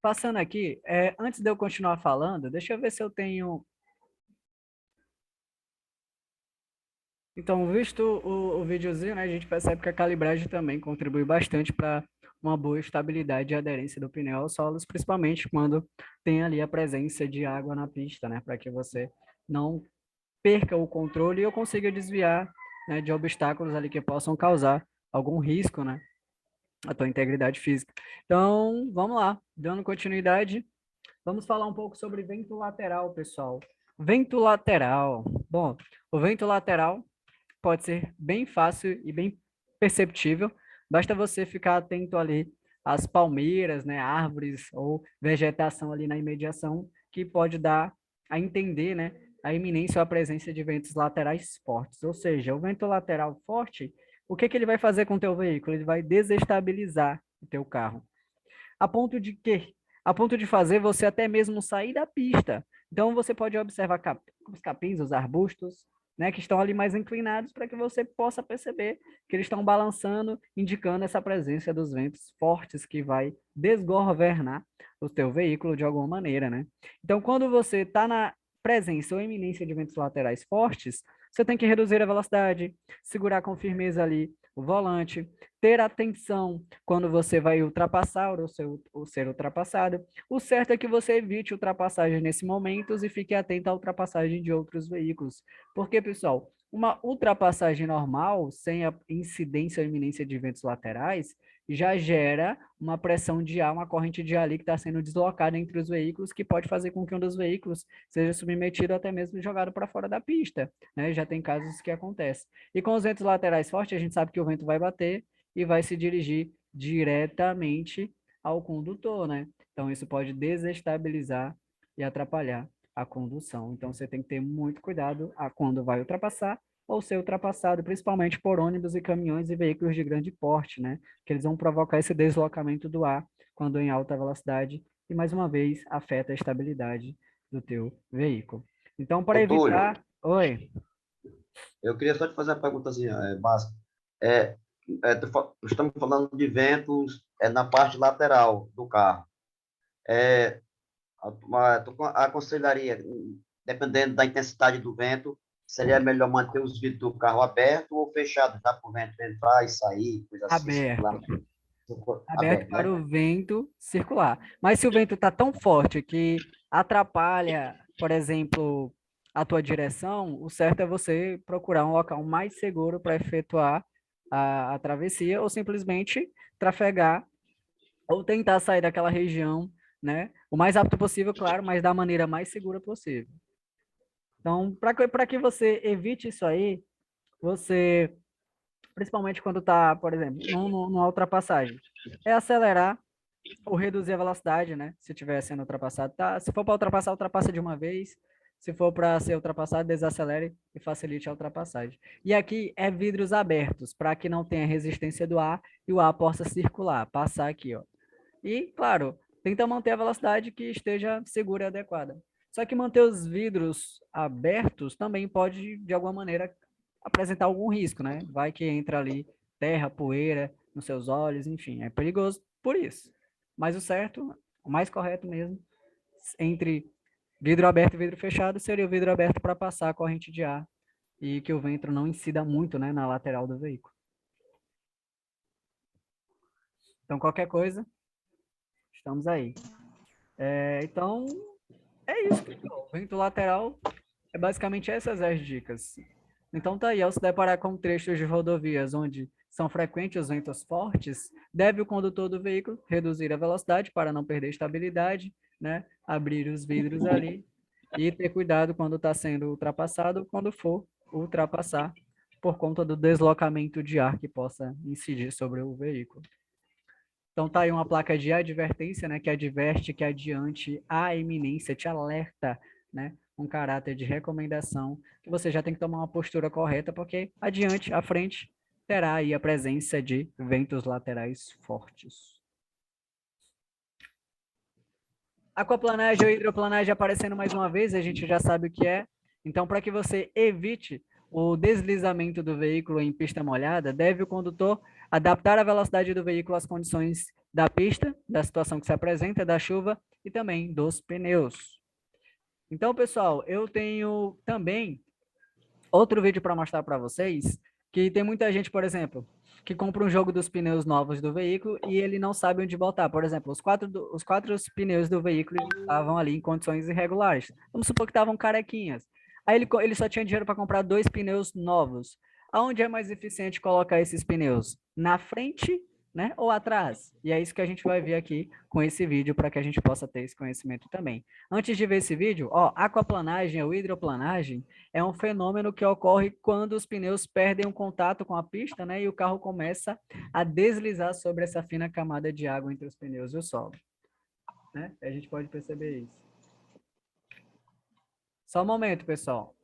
Speaker 1: passando aqui, antes de eu continuar falando, deixa eu ver se eu tenho. Então, visto o videozinho, né, a gente percebe que a calibragem também contribui bastante para uma boa estabilidade e aderência do pneu aos solos, principalmente quando tem ali a presença de água na pista, né, para que você não perca o controle e eu consiga desviar, né, de obstáculos ali que possam causar algum risco, né, à tua integridade física. Então, vamos lá, dando continuidade. Vamos falar um pouco sobre vento lateral, pessoal. Vento lateral. Bom, o vento lateral pode ser bem fácil e bem perceptível. Basta você ficar atento ali às palmeiras, né, árvores ou vegetação ali na imediação, que pode dar a entender, né, a iminência ou a presença de ventos laterais fortes. Ou seja, o vento lateral forte, o que que ele vai fazer com o teu veículo? Ele vai desestabilizar o teu carro a ponto de quê? A ponto de fazer você até mesmo sair da pista. Então você pode observar os capins, os arbustos, né, que estão ali mais inclinados para que você possa perceber que eles estão balançando, indicando essa presença dos ventos fortes que vai desgovernar o teu veículo de alguma maneira, né? Então, quando você está na presença ou iminência de ventos laterais fortes, você tem que reduzir a velocidade, segurar com firmeza ali o volante, ter atenção quando você vai ultrapassar ou ser ultrapassado. O certo é que você evite ultrapassagem nesse momento e fique atento à ultrapassagem de outros veículos. Porque, pessoal, uma ultrapassagem normal, sem a incidência ou iminência de ventos laterais, já gera uma pressão de ar, uma corrente de ar ali que está sendo deslocada entre os veículos, que pode fazer com que um dos veículos seja submetido ou até mesmo jogado para fora da pista, né? Já tem casos que acontecem. E com os ventos laterais fortes, a gente sabe que o vento vai bater e vai se dirigir diretamente ao condutor, né? Então, isso pode desestabilizar e atrapalhar a condução. Então, você tem que ter muito cuidado a quando vai ultrapassar ou ser ultrapassado, principalmente por ônibus e caminhões e veículos de grande porte, né? Que eles vão provocar esse deslocamento do ar quando em alta velocidade e, mais uma vez, afeta a estabilidade do teu veículo. Então, para
Speaker 3: Ô, Túlio,
Speaker 1: evitar... Oi.
Speaker 3: eu queria só te fazer uma perguntazinha básica. Estamos falando de ventos na parte lateral do carro. Aconselharia, dependendo da intensidade do vento, seria melhor manter os vidros do carro abertos ou fechados, já para o vento entrar e sair, coisa assim, circular.
Speaker 1: Aberto para
Speaker 3: Né?
Speaker 1: o vento circular. Mas se o vento está tão forte que atrapalha, por exemplo, a tua direção, o certo é você procurar um local mais seguro para efetuar a travessia ou simplesmente trafegar ou tentar sair daquela região, né? O mais rápido possível, claro, mas da maneira mais segura possível. Então, para que você evite isso aí, você, principalmente quando está, por exemplo, numa ultrapassagem, é acelerar ou reduzir a velocidade, né? Se estiver sendo ultrapassado, tá? Se for para ultrapassar, ultrapassa de uma vez. Se for para ser ultrapassado, desacelere e facilite a ultrapassagem. E aqui é vidros abertos, para que não tenha resistência do ar e o ar possa circular, passar aqui, ó. E, claro, tenta manter a velocidade que esteja segura e adequada. Só que manter os vidros abertos também pode, de alguma maneira, apresentar algum risco, né? Vai que entra ali terra, poeira nos seus olhos, enfim, é perigoso por isso. Mas o certo, o mais correto mesmo, entre vidro aberto e vidro fechado, seria o vidro aberto para passar a corrente de ar e que o vento não incida muito, né, na lateral do veículo. Então, qualquer coisa, estamos aí. Então, é isso, pessoal. O vento lateral é basicamente essas as dicas. Então tá aí, ao se deparar com trechos de rodovias onde são frequentes os ventos fortes, deve o condutor do veículo reduzir a velocidade para não perder estabilidade, né? Abrir os vidros ali e ter cuidado quando está sendo ultrapassado ou quando for ultrapassar, por conta do deslocamento de ar que possa incidir sobre o veículo. Então tá aí uma placa de advertência, né, que adverte que adiante a iminência, te alerta, né, um caráter de recomendação, que você já tem que tomar uma postura correta, porque adiante, à frente, terá aí a presença de ventos laterais fortes. Aquaplanagem ou hidroplanagem aparecendo mais uma vez, a gente já sabe o que é. Então, para que você evite o deslizamento do veículo em pista molhada, deve o condutor adaptar a velocidade do veículo às condições da pista, da situação que se apresenta, da chuva e também dos pneus. Então, pessoal, eu tenho também outro vídeo para mostrar para vocês, que tem muita gente, por exemplo, que compra um jogo dos pneus novos do veículo e ele não sabe onde botar. Por exemplo, os quatro pneus do veículo estavam ali em condições irregulares. Vamos supor que estavam carequinhas. Aí ele só tinha dinheiro para comprar 2 pneus novos. Aonde é mais eficiente colocar esses pneus? Na frente, né, ou atrás? E é isso que a gente vai ver aqui com esse vídeo para que a gente possa ter esse conhecimento também. Antes de ver esse vídeo, ó, aquaplanagem ou hidroplanagem é um fenômeno que ocorre quando os pneus perdem o contato com a pista, né, e o carro começa a deslizar sobre essa fina camada de água entre os pneus e o solo, né? A gente pode perceber isso. Só um momento, pessoal.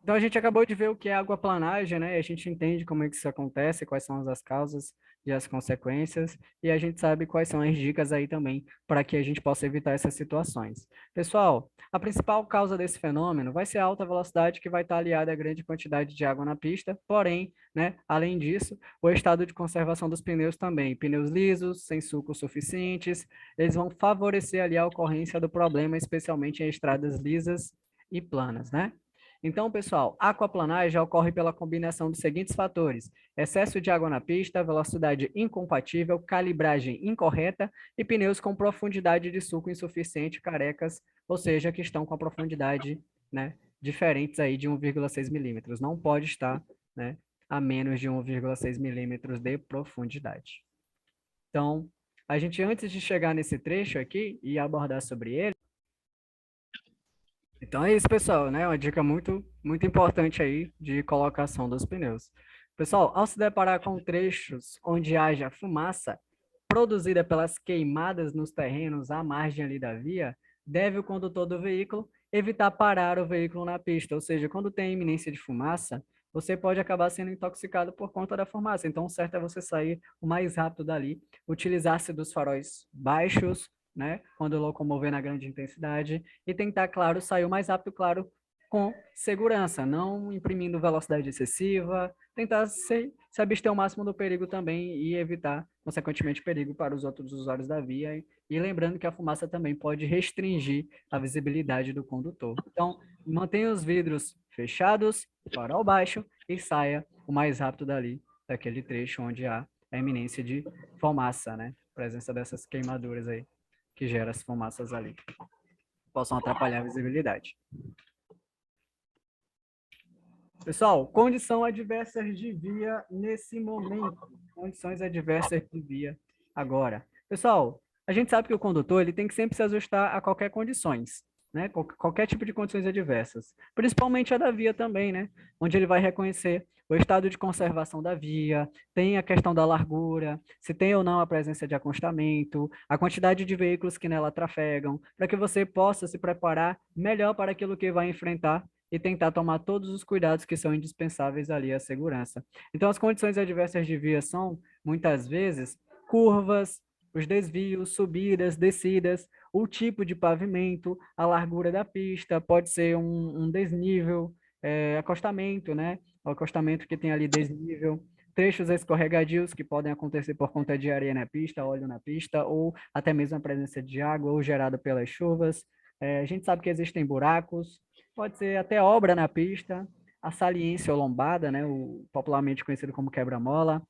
Speaker 1: Então, a gente acabou de ver o que é aquaplanagem, né? A gente entende como é que isso acontece, quais são as causas e as consequências, e a gente sabe quais são as dicas aí também para que a gente possa evitar essas situações. Pessoal, a principal causa desse fenômeno vai ser a alta velocidade, que vai estar aliada à grande quantidade de água na pista, porém, né, além disso, o estado de conservação dos pneus também. Pneus lisos, sem sucos suficientes, eles vão favorecer ali a ocorrência do problema, especialmente em estradas lisas e planas, né? Então, pessoal, a aquaplanagem ocorre pela combinação dos seguintes fatores: excesso de água na pista, velocidade incompatível, calibragem incorreta e pneus com profundidade de suco insuficiente, carecas, ou seja, que estão com a profundidade, né, diferentes aí de 1,6 milímetros. Não pode estar, né, a menos de 1,6 milímetros de profundidade. Então, a gente, antes de chegar nesse trecho aqui e abordar sobre ele, então é isso, pessoal, né? Uma dica muito importante aí de colocação dos pneus. Pessoal, ao se deparar com trechos onde haja fumaça produzida pelas queimadas nos terrenos à margem ali da via, deve o condutor do veículo evitar parar o veículo na pista. Ou seja, quando tem iminência de fumaça, você pode acabar sendo intoxicado por conta da fumaça. Então, o certo é você sair o mais rápido dali, utilizar-se dos faróis baixos, né, quando locomover na grande intensidade, e tentar, claro, sair o mais rápido, claro, com segurança, não imprimindo velocidade excessiva, tentar se abster ao máximo do perigo também e evitar, consequentemente, perigo para os outros usuários da via. E lembrando que a fumaça também pode restringir a visibilidade do condutor. Então, mantenha os vidros fechados, farol baixo e saia o mais rápido dali, daquele trecho onde há a iminência de fumaça, né? Presença dessas queimaduras aí, que gera as fumaças ali. Possam atrapalhar a visibilidade. Pessoal, condição adversas de via nesse momento. Condições adversas de via agora. Pessoal, a gente sabe que o condutor ele tem que sempre se ajustar a qualquer condições, né? Qualquer tipo de condições adversas. Principalmente a da via também, né? Onde ele vai reconhecer o estado de conservação da via, tem a questão da largura, se tem ou não a presença de acostamento, a quantidade de veículos que nela trafegam, para que você possa se preparar melhor para aquilo que vai enfrentar e tentar tomar todos os cuidados que são indispensáveis ali à segurança. Então, as condições adversas de via são, muitas vezes, curvas, os desvios, subidas, descidas, o tipo de pavimento, a largura da pista, pode ser um desnível, acostamento, né? O acostamento que tem ali desnível, trechos escorregadios que podem acontecer por conta de areia na pista, óleo na pista, ou até mesmo a presença de água ou gerada pelas chuvas. A gente sabe que existem buracos, pode ser até obra na pista, a saliência ou lombada, né, o popularmente conhecido como quebra-mola.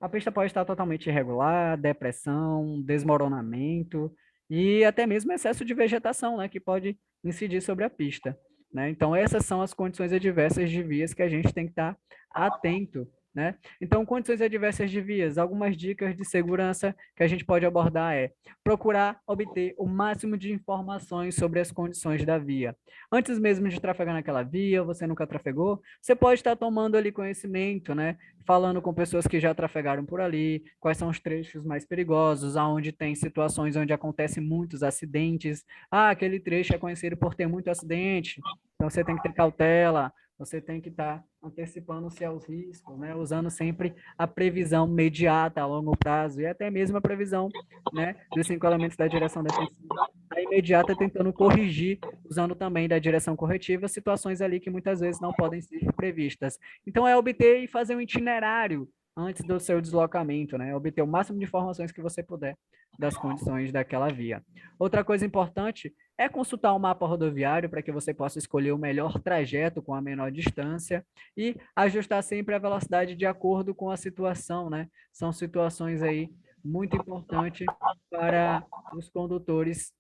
Speaker 1: A pista pode estar totalmente irregular, depressão, desmoronamento e até mesmo excesso de vegetação, né, que pode incidir sobre a pista, né? Então, essas são as condições adversas de vias que a gente tem que estar atento, né? Então, condições adversas de vias, algumas dicas de segurança que a gente pode abordar é procurar obter o máximo de informações sobre as condições da via. Antes mesmo de trafegar naquela via, você nunca trafegou, você pode estar tomando ali conhecimento, né? Falando com pessoas que já trafegaram por ali, quais são os trechos mais perigosos, aonde tem situações onde acontecem muitos acidentes. Ah, aquele trecho é conhecido por ter muito acidente, então você tem que ter cautela, você tem que estar antecipando-se aos riscos, né? Usando sempre a previsão imediata a longo prazo e até mesmo a previsão, né, dos 5 elementos da direção defensiva, a imediata tentando corrigir, usando também da direção corretiva, situações ali que muitas vezes não podem ser previstas. Então, é obter e fazer um itinerário antes do seu deslocamento, né? Obter o máximo de informações que você puder das condições daquela via. Outra coisa importante é consultar o mapa rodoviário para que você possa escolher o melhor trajeto com a menor distância e ajustar sempre a velocidade de acordo com a situação, né? São situações aí muito importantes para os condutores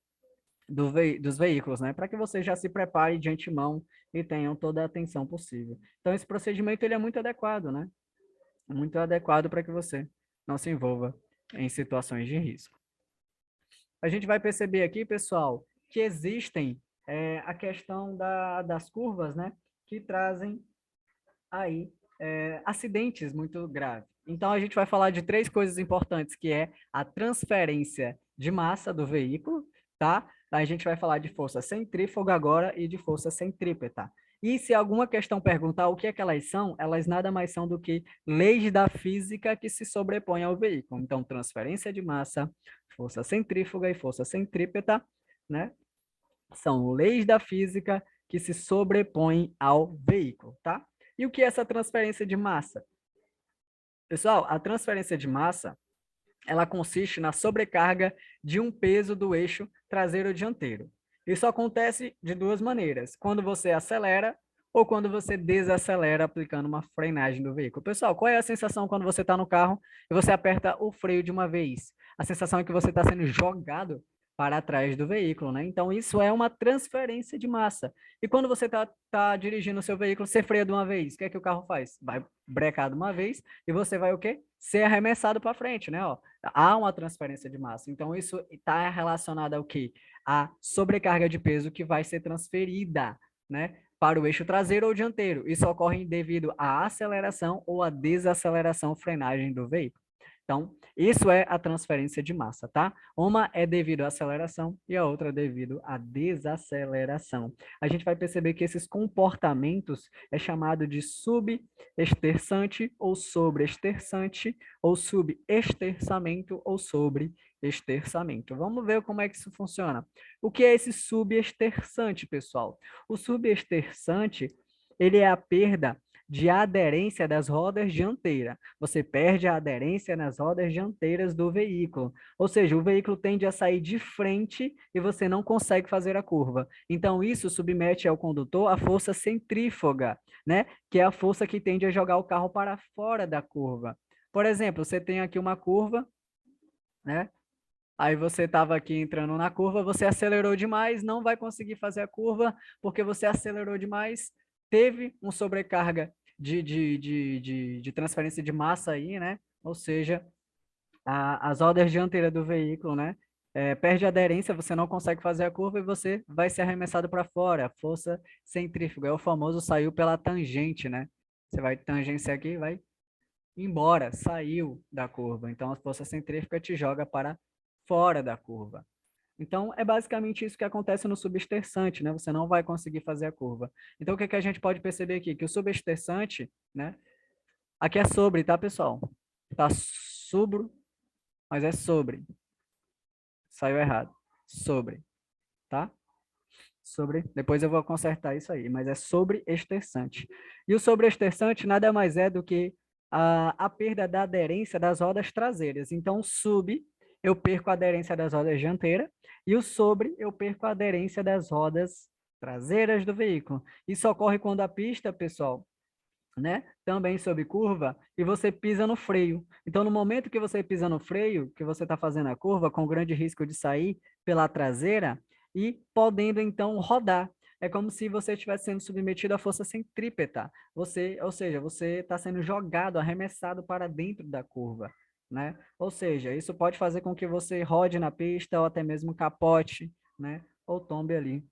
Speaker 1: dos veículos, né? Para que você já se prepare de antemão e tenham toda a atenção possível. Então, esse procedimento ele é muito adequado, né? Muito adequado para que você não se envolva em situações de risco. A gente vai perceber aqui, pessoal, que existem a questão das curvas, né? Que trazem aí acidentes muito graves. Então, a gente vai falar de 3 coisas importantes, que é a transferência de massa do veículo, tá? A gente vai falar de força centrífuga agora e de força centrípeta. E se alguma questão perguntar o que é que elas são, elas nada mais são do que leis da física que se sobrepõem ao veículo. Então, transferência de massa, força centrífuga e força centrípeta, né? São leis da física que se sobrepõem ao veículo, tá? E o que é essa transferência de massa? Pessoal, a transferência de massa, ela consiste na sobrecarga de um peso do eixo traseiro ou dianteiro. Isso acontece de 2 maneiras, quando você acelera ou quando você desacelera aplicando uma frenagem do veículo. Pessoal, qual é a sensação quando você está no carro e você aperta o freio de uma vez? A sensação é que você está sendo jogado para trás do veículo, né? Então, isso é uma transferência de massa. E quando você tá dirigindo o seu veículo, você freia de uma vez, o que é que o carro faz? Vai brecar de uma vez e você vai o quê? Ser arremessado para frente, né? Ó, há uma transferência de massa. Então, isso está relacionado ao quê? A sobrecarga de peso que vai ser transferida, né? Para o eixo traseiro ou dianteiro. Isso ocorre devido à aceleração ou à desaceleração, frenagem do veículo. Então, isso é a transferência de massa, tá? Uma é devido à aceleração e a outra é devido à desaceleração. A gente vai perceber que esses comportamentos é chamado de subesterçante ou sobreesterçante, ou subesterçamento ou sobreesterçamento. Vamos ver como é que isso funciona. O que é esse subesterçante, pessoal? O subesterçante, ele é a perda de aderência das rodas dianteiras. Você perde a aderência nas rodas dianteiras do veículo. Ou seja, o veículo tende a sair de frente e você não consegue fazer a curva. Então, isso submete ao condutor a força centrífuga, né? Que é a força que tende a jogar o carro para fora da curva. Por exemplo, você tem aqui uma curva, né? Aí você estava aqui entrando na curva, você acelerou demais, não vai conseguir fazer a curva, porque você acelerou demais, teve uma sobrecarga de transferência de massa aí, né? Ou seja, as rodas dianteiras do veículo, né? Perde aderência, você não consegue fazer a curva e você vai ser arremessado para fora. A força centrífuga, é o famoso saiu pela tangente, né? Você vai tangenciar aqui e vai embora, saiu da curva. Então, a força centrífuga te joga para fora da curva. Então, é basicamente isso que acontece no subesterçante, né? Você não vai conseguir fazer a curva. Então, o que a gente pode perceber aqui? Que o subesterçante, né? Aqui é sobre, tá, pessoal? Tá subro, mas é sobre. Saiu errado. Sobre, tá? Sobre, depois eu vou consertar isso aí, mas é sobreesterçante. E o sobreesterçante nada mais é do que a perda da aderência das rodas traseiras. Então, eu perco a aderência das rodas dianteiras e o sobre, eu perco a aderência das rodas traseiras do veículo. Isso ocorre quando a pista, pessoal, né, também sob curva, e você pisa no freio. Então, no momento que você pisa no freio, que você está fazendo a curva, com grande risco de sair pela traseira e podendo, então, rodar. É como se você estivesse sendo submetido à força centrípeta. Ou seja, você está sendo jogado, arremessado para dentro da curva, né? Ou seja, isso pode fazer com que você rode na pista ou até mesmo capote, né? Ou tombe ali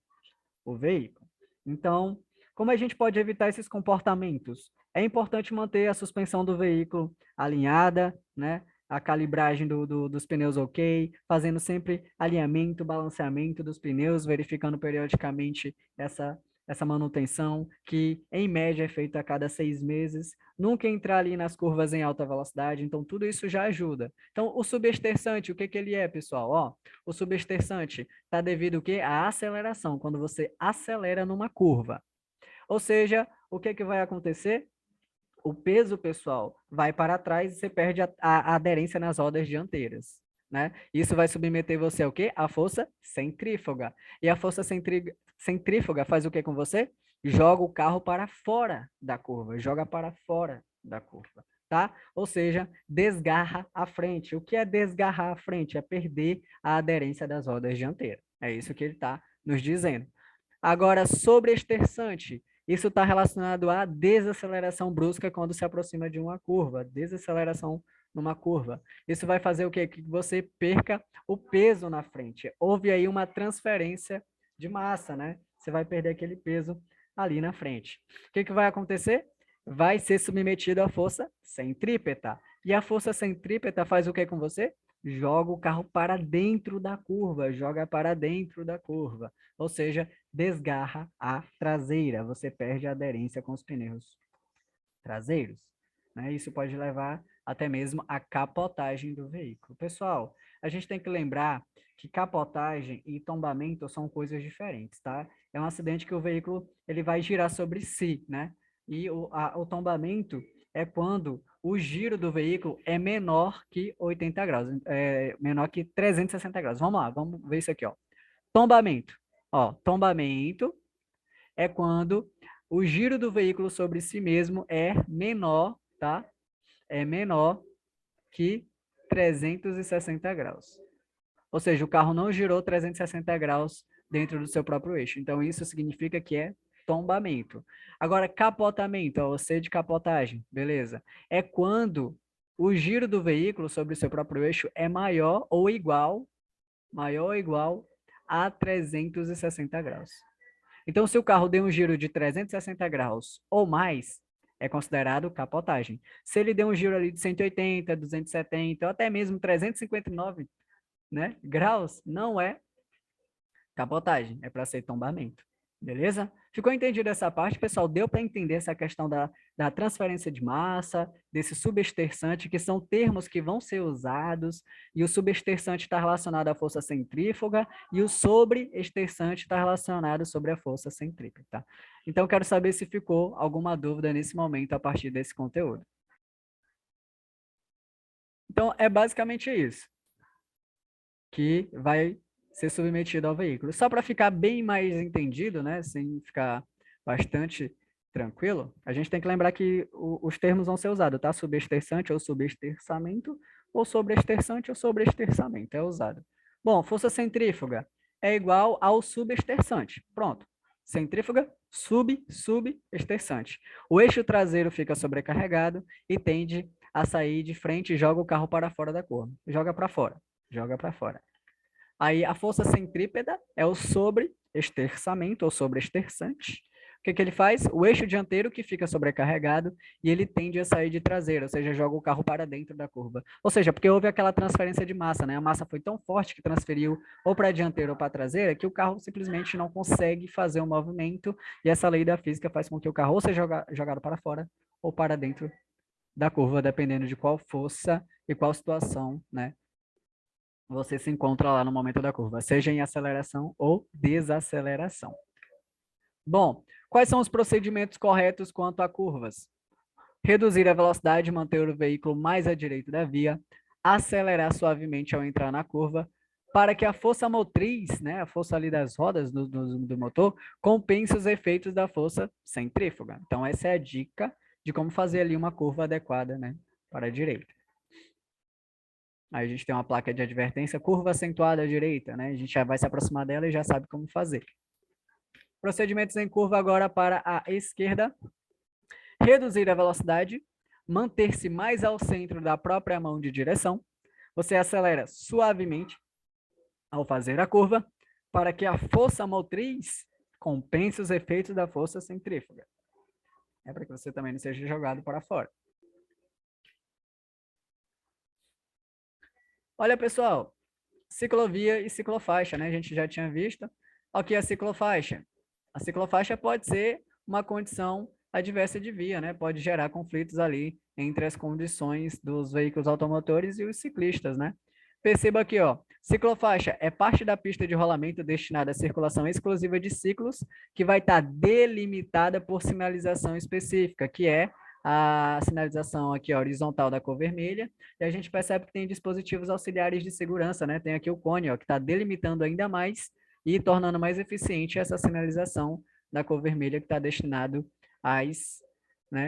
Speaker 1: o veículo. Então, como a gente pode evitar esses comportamentos? É importante manter a suspensão do veículo alinhada, né? A calibragem dos pneus ok, fazendo sempre alinhamento, balanceamento dos pneus, verificando periodicamente essa manutenção, que em média é feita a cada 6 meses. Nunca entrar ali nas curvas em alta velocidade, então tudo isso já ajuda. Então, o subesterçante, o que ele é, pessoal? Ó, o subesterçante está devido o quê? À aceleração, quando você acelera numa curva. Ou seja, o que vai acontecer? O peso, pessoal, vai para trás e você perde a aderência nas rodas dianteiras, né? Isso vai submeter você ao quê? À força centrífuga. E a força centrífuga faz o que com você? Joga o carro para fora da curva, joga para fora da curva, tá? Ou seja, desgarra a frente. O que é desgarrar a frente? É perder a aderência das rodas dianteiras. É isso que ele está nos dizendo. Agora, sobreesterçante, isso está relacionado à desaceleração brusca quando se aproxima de uma curva, desaceleração numa curva. Isso vai fazer o quê? Que você perca o peso na frente. Houve aí uma transferência de massa, né? Você vai perder aquele peso ali na frente. O que vai acontecer? Vai ser submetido à força centrípeta. E a força centrípeta faz o que com você? Joga o carro para dentro da curva, joga para dentro da curva. Ou seja, desgarra a traseira, você perde a aderência com os pneus traseiros, né? Isso pode levar até mesmo à capotagem do veículo. Pessoal, a gente tem que lembrar que capotagem e tombamento são coisas diferentes, tá? É um acidente que o veículo ele vai girar sobre si, né? E o tombamento é quando o giro do veículo é menor que 80 graus, menor que 360 graus. Vamos lá, vamos ver isso aqui, ó. Tombamento. Ó, tombamento é quando o giro do veículo sobre si mesmo é menor, tá? É menor que 360 graus. Ou seja, o carro não girou 360 graus dentro do seu próprio eixo. Então, isso significa que é tombamento. Agora, capotamento, ó, o C de capotagem, beleza? É quando o giro do veículo sobre o seu próprio eixo é maior ou igual a 360 graus. Então, se o carro deu um giro de 360 graus ou mais, é considerado capotagem. Se ele deu um giro ali de 180, 270, ou até mesmo 359, né, graus, não é capotagem, é para ser tombamento. Beleza? Ficou entendido essa parte, pessoal? Deu para entender essa questão da transferência de massa, desse subesterçante, que são termos que vão ser usados, e o subesterçante está relacionado à força centrífuga, e o sobreesterçante está relacionado sobre a força centrípeta. Tá? Então, quero saber se ficou alguma dúvida nesse momento a partir desse conteúdo. Então, é basicamente isso que vai ser submetido ao veículo. Só para ficar bem mais entendido, né, sem ficar bastante tranquilo, a gente tem que lembrar que os termos vão ser usados, tá? Subesterçante ou subesterçamento, ou sobreesterçante ou sobreesterçamento é usado. Bom, força centrífuga é igual ao subesterçante. Pronto. Centrífuga, subesterçante. O eixo traseiro fica sobrecarregado e tende a sair de frente e joga o carro para fora da curva. Joga para fora. Joga para fora. Aí a força centrípeta é o sobreesterçamento ou sobreesterçante. O que ele faz? O eixo dianteiro que fica sobrecarregado e ele tende a sair de traseira, ou seja, joga o carro para dentro da curva. Ou seja, porque houve aquela transferência de massa, né? A massa foi tão forte que transferiu ou para a dianteira ou para a traseira que o carro simplesmente não consegue fazer o movimento e essa lei da física faz com que o carro ou seja jogado para fora ou para dentro da curva, dependendo de qual força e qual situação, né, você se encontra lá no momento da curva, seja em aceleração ou desaceleração. Bom, quais são os procedimentos corretos quanto a curvas? Reduzir a velocidade, manter o veículo mais à direita da via, acelerar suavemente ao entrar na curva, para que a força motriz, né, a força ali das rodas do motor, compense os efeitos da força centrífuga. Então, essa é a dica de como fazer ali uma curva adequada, né, para a direita. Aí a gente tem uma placa de advertência, curva acentuada à direita, né? A gente já vai se aproximar dela e já sabe como fazer. Procedimentos em curva agora para a esquerda. Reduzir a velocidade, manter-se mais ao centro da própria mão de direção. Você acelera suavemente ao fazer a curva, para que a força motriz compense os efeitos da força centrífuga. É para que você também não seja jogado para fora. Olha, pessoal, ciclovia e ciclofaixa, né? A gente já tinha visto. Aqui a ciclofaixa. A ciclofaixa pode ser uma condição adversa de via, né? Pode gerar conflitos ali entre as condições dos veículos automotores e os ciclistas, né? Perceba aqui, ó, ciclofaixa é parte da pista de rolamento destinada à circulação exclusiva de ciclos, que vai estar delimitada por sinalização específica, que é a sinalização aqui, ó, horizontal da cor vermelha, e a gente percebe que tem dispositivos auxiliares de segurança, né? Tem aqui o cone, ó, que está delimitando ainda mais e tornando mais eficiente essa sinalização da cor vermelha que está destinado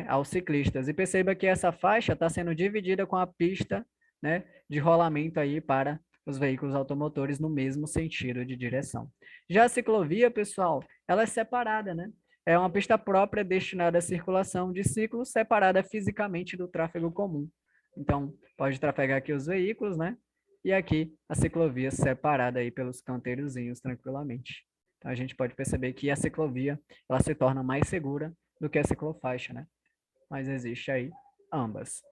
Speaker 1: aos ciclistas. E perceba que essa faixa está sendo dividida com a pista, né, de rolamento aí para os veículos automotores no mesmo sentido de direção. Já a ciclovia, pessoal, ela é separada, né? É uma pista própria destinada à circulação de ciclos, separada fisicamente do tráfego comum. Então, pode trafegar aqui os veículos, né? E aqui a ciclovia separada aí pelos canteirozinhos tranquilamente. Então, a gente pode perceber que a ciclovia, ela se torna mais segura do que a ciclofaixa, né? Mas existe aí ambas.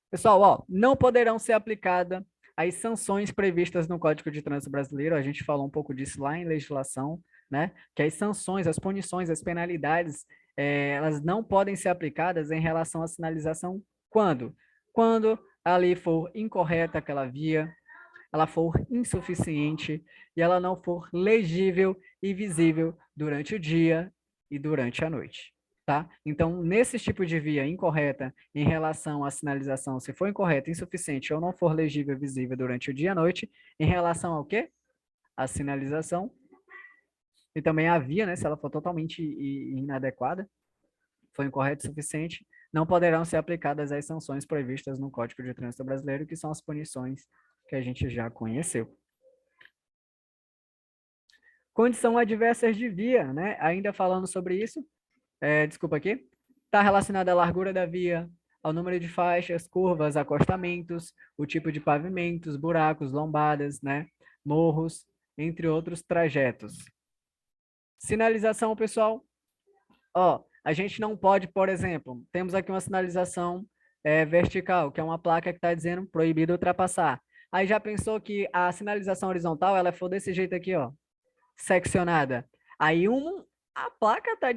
Speaker 1: Pessoal, ó, não poderão ser aplicadas as sanções previstas no Código de Trânsito Brasileiro, a gente falou um pouco disso lá em legislação, né? Que as sanções, as punições, as penalidades, elas não podem ser aplicadas em relação à sinalização quando? Quando ali for incorreta aquela via, ela for insuficiente e ela não for legível e visível durante o dia e durante a noite. Tá? Então, nesse tipo de via incorreta em relação à sinalização, se for incorreta, insuficiente ou não for legível e visível durante o dia e a noite, em relação ao quê? A sinalização e também a via, né, se ela for totalmente inadequada, for incorreta o suficiente, não poderão ser aplicadas as sanções previstas no Código de Trânsito Brasileiro, que são as punições que a gente já conheceu. Condição adversas de via, né? Ainda falando sobre isso, desculpa aqui, está relacionada à largura da via, ao número de faixas, curvas, acostamentos, o tipo de pavimentos, buracos, lombadas, né? Morros, entre outros trajetos. Sinalização, pessoal. Ó, A gente não pode, por exemplo, temos aqui uma sinalização vertical, que é uma placa que está dizendo proibido ultrapassar. Aí já pensou que a sinalização horizontal, ela for desse jeito aqui, ó, seccionada. Aí a placa está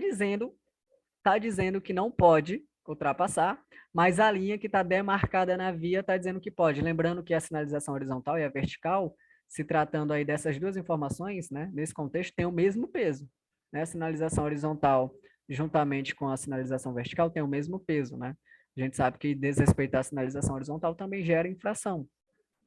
Speaker 1: dizendo que não pode ultrapassar, mas a linha que está demarcada na via está dizendo que pode. Lembrando que a sinalização horizontal e a vertical, se tratando aí dessas duas informações, né, nesse contexto, tem o mesmo peso. Né? A sinalização horizontal, juntamente com a sinalização vertical, tem o mesmo peso. Né? A gente sabe que desrespeitar a sinalização horizontal também gera infração.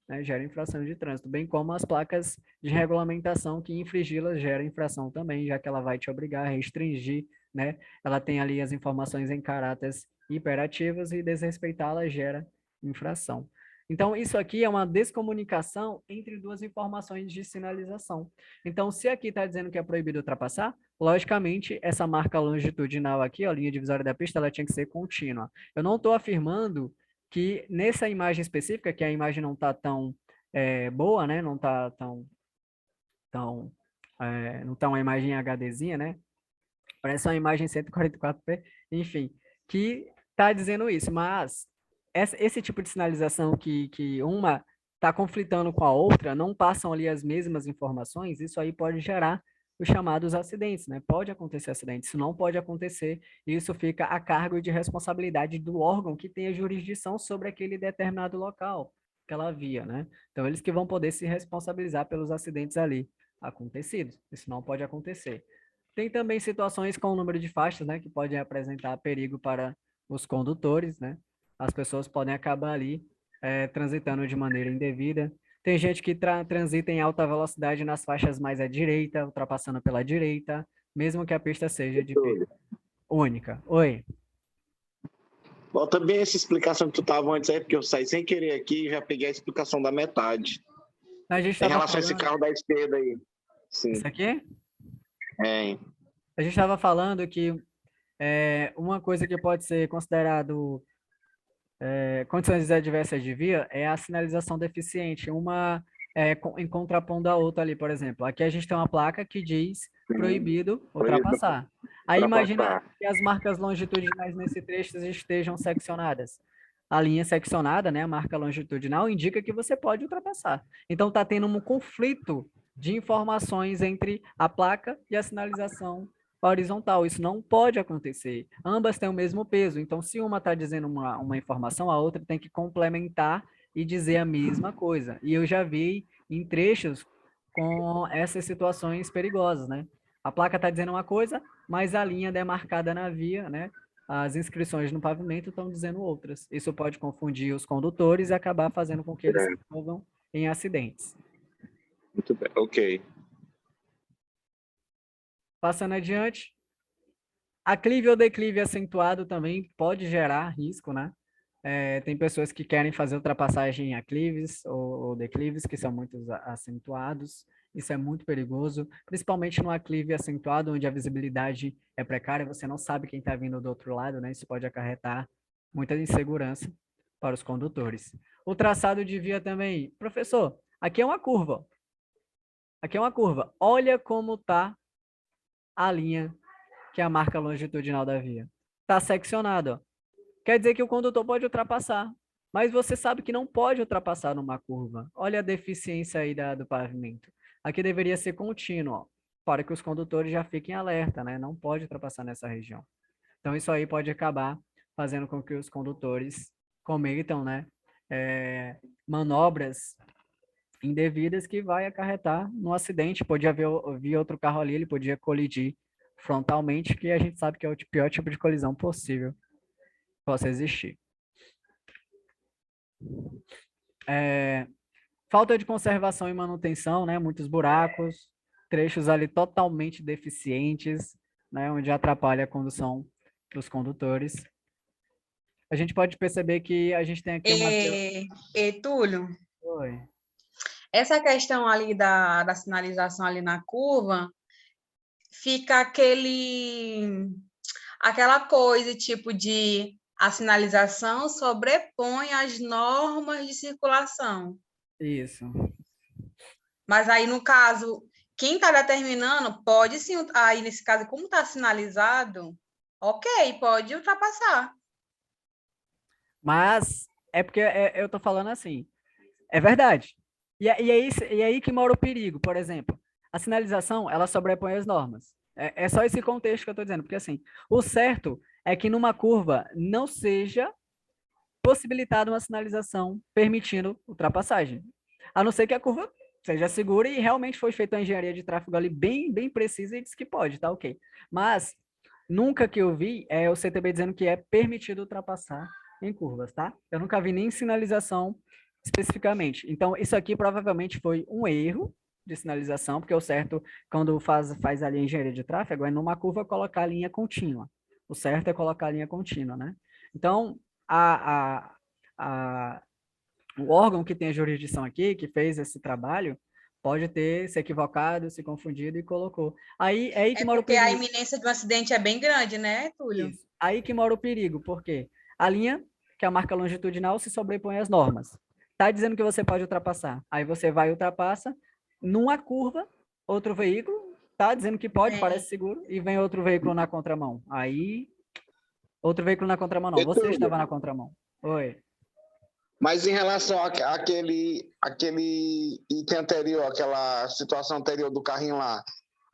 Speaker 1: Né, gera infração de trânsito, bem como as placas de regulamentação que infringi-las gera infração também, já que ela vai te obrigar a restringir, né? Ela tem ali as informações em caráteres imperativos e desrespeitá-la gera infração. Então, isso aqui é uma descomunicação entre duas informações de sinalização. Então, se aqui está dizendo que é proibido ultrapassar, logicamente, essa marca longitudinal aqui, a linha divisória da pista, ela tinha que ser contínua. Eu não estou afirmando que nessa imagem específica, que a imagem não está tão boa, né? Não está não tá uma imagem HDzinha, né? Parece uma imagem 144p, enfim, que está dizendo isso, mas esse tipo de sinalização que uma está conflitando com a outra, não passam ali as mesmas informações, isso aí pode gerar os chamados acidentes, né? Pode acontecer acidente, isso não pode acontecer, e isso fica a cargo de responsabilidade do órgão que tem a jurisdição sobre aquele determinado local, aquela via, né? Então, eles que vão poder se responsabilizar pelos acidentes ali acontecidos, isso não pode acontecer. Tem também situações com o número de faixas, né, que podem apresentar perigo para os condutores, né? As pessoas podem acabar ali transitando de maneira indevida. Tem gente que transita em alta velocidade nas faixas mais à direita, ultrapassando pela direita, mesmo que a pista seja de pista única. Oi.
Speaker 4: Bota bem essa explicação que tu estava antes aí, porque eu saí sem querer aqui e já peguei a explicação da metade.
Speaker 1: A gente
Speaker 4: Em relação
Speaker 1: falando...
Speaker 4: a esse carro da esquerda aí. Sim.
Speaker 1: Isso aqui?
Speaker 4: É.
Speaker 1: A gente estava falando que uma coisa que pode ser considerado condições adversas de via é a sinalização deficiente, uma em contrapondo à outra ali, por exemplo. Aqui a gente tem uma placa que diz proibido ultrapassar. Aí imagina que as marcas longitudinais nesse trecho estejam seccionadas. A linha seccionada, né, a marca longitudinal, indica que você pode ultrapassar. Então está tendo um conflito de informações entre a placa e a sinalização horizontal. Isso não pode acontecer. Ambas têm o mesmo peso. Então, se uma está dizendo uma informação, a outra tem que complementar e dizer a mesma coisa. E eu já vi em trechos com essas situações perigosas, né? A placa está dizendo uma coisa, mas a linha demarcada na via, né? As inscrições no pavimento estão dizendo outras. Isso pode confundir os condutores e acabar fazendo com que eles se envolvam em acidentes.
Speaker 4: Muito bem, ok.
Speaker 1: Passando adiante, aclive ou declive acentuado também pode gerar risco, né? Tem pessoas que querem fazer ultrapassagem em aclives ou declives, que são muito acentuados. Isso é muito perigoso, principalmente no aclive acentuado, onde a visibilidade é precária, você não sabe quem está vindo do outro lado, né? Isso pode acarretar muita insegurança para os condutores. O traçado de via também. Professor, aqui é uma curva. Aqui é uma curva. Olha como está a linha que é a marca longitudinal da via. Está seccionado, ó. Quer dizer que o condutor pode ultrapassar, mas você sabe que não pode ultrapassar numa curva. Olha a deficiência aí do pavimento. Aqui deveria ser contínuo, ó, para que os condutores já fiquem alerta, né? Não pode ultrapassar nessa região. Então, isso aí pode acabar fazendo com que os condutores cometam, né? Manobras indevidas que vai acarretar no acidente. Podia vir outro carro ali, ele podia colidir frontalmente, que a gente sabe que é o pior tipo de colisão possível que possa existir. Falta de conservação e manutenção, né? Muitos buracos, trechos ali totalmente deficientes, né? Onde atrapalha a condução dos condutores. A gente pode perceber que a gente tem aqui uma...
Speaker 2: Túlio,
Speaker 1: Oi.
Speaker 2: essa questão ali da sinalização ali na curva, fica aquela coisa, tipo, de a sinalização sobrepõe as normas de circulação.
Speaker 1: Isso.
Speaker 2: Mas aí, no caso, quem está determinando pode sim, aí nesse caso, como está sinalizado, Ok, pode ultrapassar.
Speaker 1: Mas é porque eu tô falando assim. É verdade. E é aí que mora o perigo, por exemplo. A sinalização, ela sobrepõe as normas. É só esse contexto que eu estou dizendo, porque assim, o certo é que numa curva não seja possibilitada uma sinalização permitindo ultrapassagem. A não ser que a curva seja segura e realmente foi feita uma engenharia de tráfego ali bem, bem precisa e diz que pode, tá ok. Mas nunca que eu vi é o CTB dizendo que é permitido ultrapassar em curvas, tá? Eu nunca vi nem sinalização especificamente. Então, isso aqui provavelmente foi um erro de sinalização, porque o certo, quando faz ali a engenharia de tráfego, é numa curva colocar a linha contínua. O certo é colocar a linha contínua, né? Então, a, a, a, o órgão que tem a jurisdição aqui, que fez esse trabalho, pode ter se equivocado, se confundido e colocou. Aí é aí que
Speaker 2: É
Speaker 1: mora o
Speaker 2: porque a
Speaker 1: perigo.
Speaker 2: iminência de um acidente é bem grande, né, Túlio?
Speaker 1: Isso. Aí que mora o perigo, porque a linha, que é a marca longitudinal, se sobrepõe às normas. Tá dizendo que você pode ultrapassar. Aí você vai e ultrapassa numa curva, outro veículo, tá dizendo que pode, parece seguro, e vem outro veículo na contramão. Aí, outro veículo na contramão não,
Speaker 4: E
Speaker 1: você
Speaker 4: Túlio,
Speaker 1: estava na contramão. Oi.
Speaker 4: mas em relação àquele item anterior, aquela situação anterior do carrinho lá,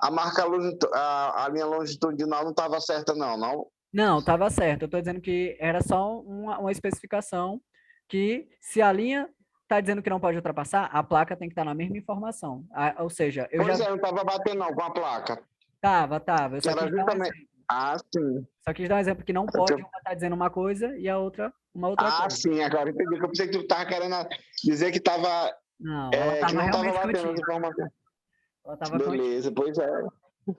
Speaker 4: a linha longitudinal não estava certa, não?
Speaker 1: Não, estava certo. Eu estou dizendo que era só uma especificação que se a linha está dizendo que não pode ultrapassar, a placa tem que estar na mesma informação. Ou seja, eu
Speaker 4: Pois
Speaker 1: já
Speaker 4: é, não estava batendo não com a placa.
Speaker 1: tava. Eu
Speaker 4: Que
Speaker 1: só
Speaker 4: era
Speaker 1: quis dar um
Speaker 4: justamente.
Speaker 1: exemplo.
Speaker 4: Ah, sim.
Speaker 1: Só quis dar um exemplo que não pode, uma tá dizendo uma coisa e a outra uma outra
Speaker 4: Ah,
Speaker 1: coisa.
Speaker 4: sim, agora entendi. Que eu pensei que tu estava querendo dizer que estava.
Speaker 1: Não, ela
Speaker 4: Que
Speaker 1: estava
Speaker 4: não estava
Speaker 1: realmente
Speaker 4: batendo as
Speaker 1: contínua.
Speaker 4: informações.
Speaker 1: Ela estava contínua.
Speaker 4: Beleza, pois é.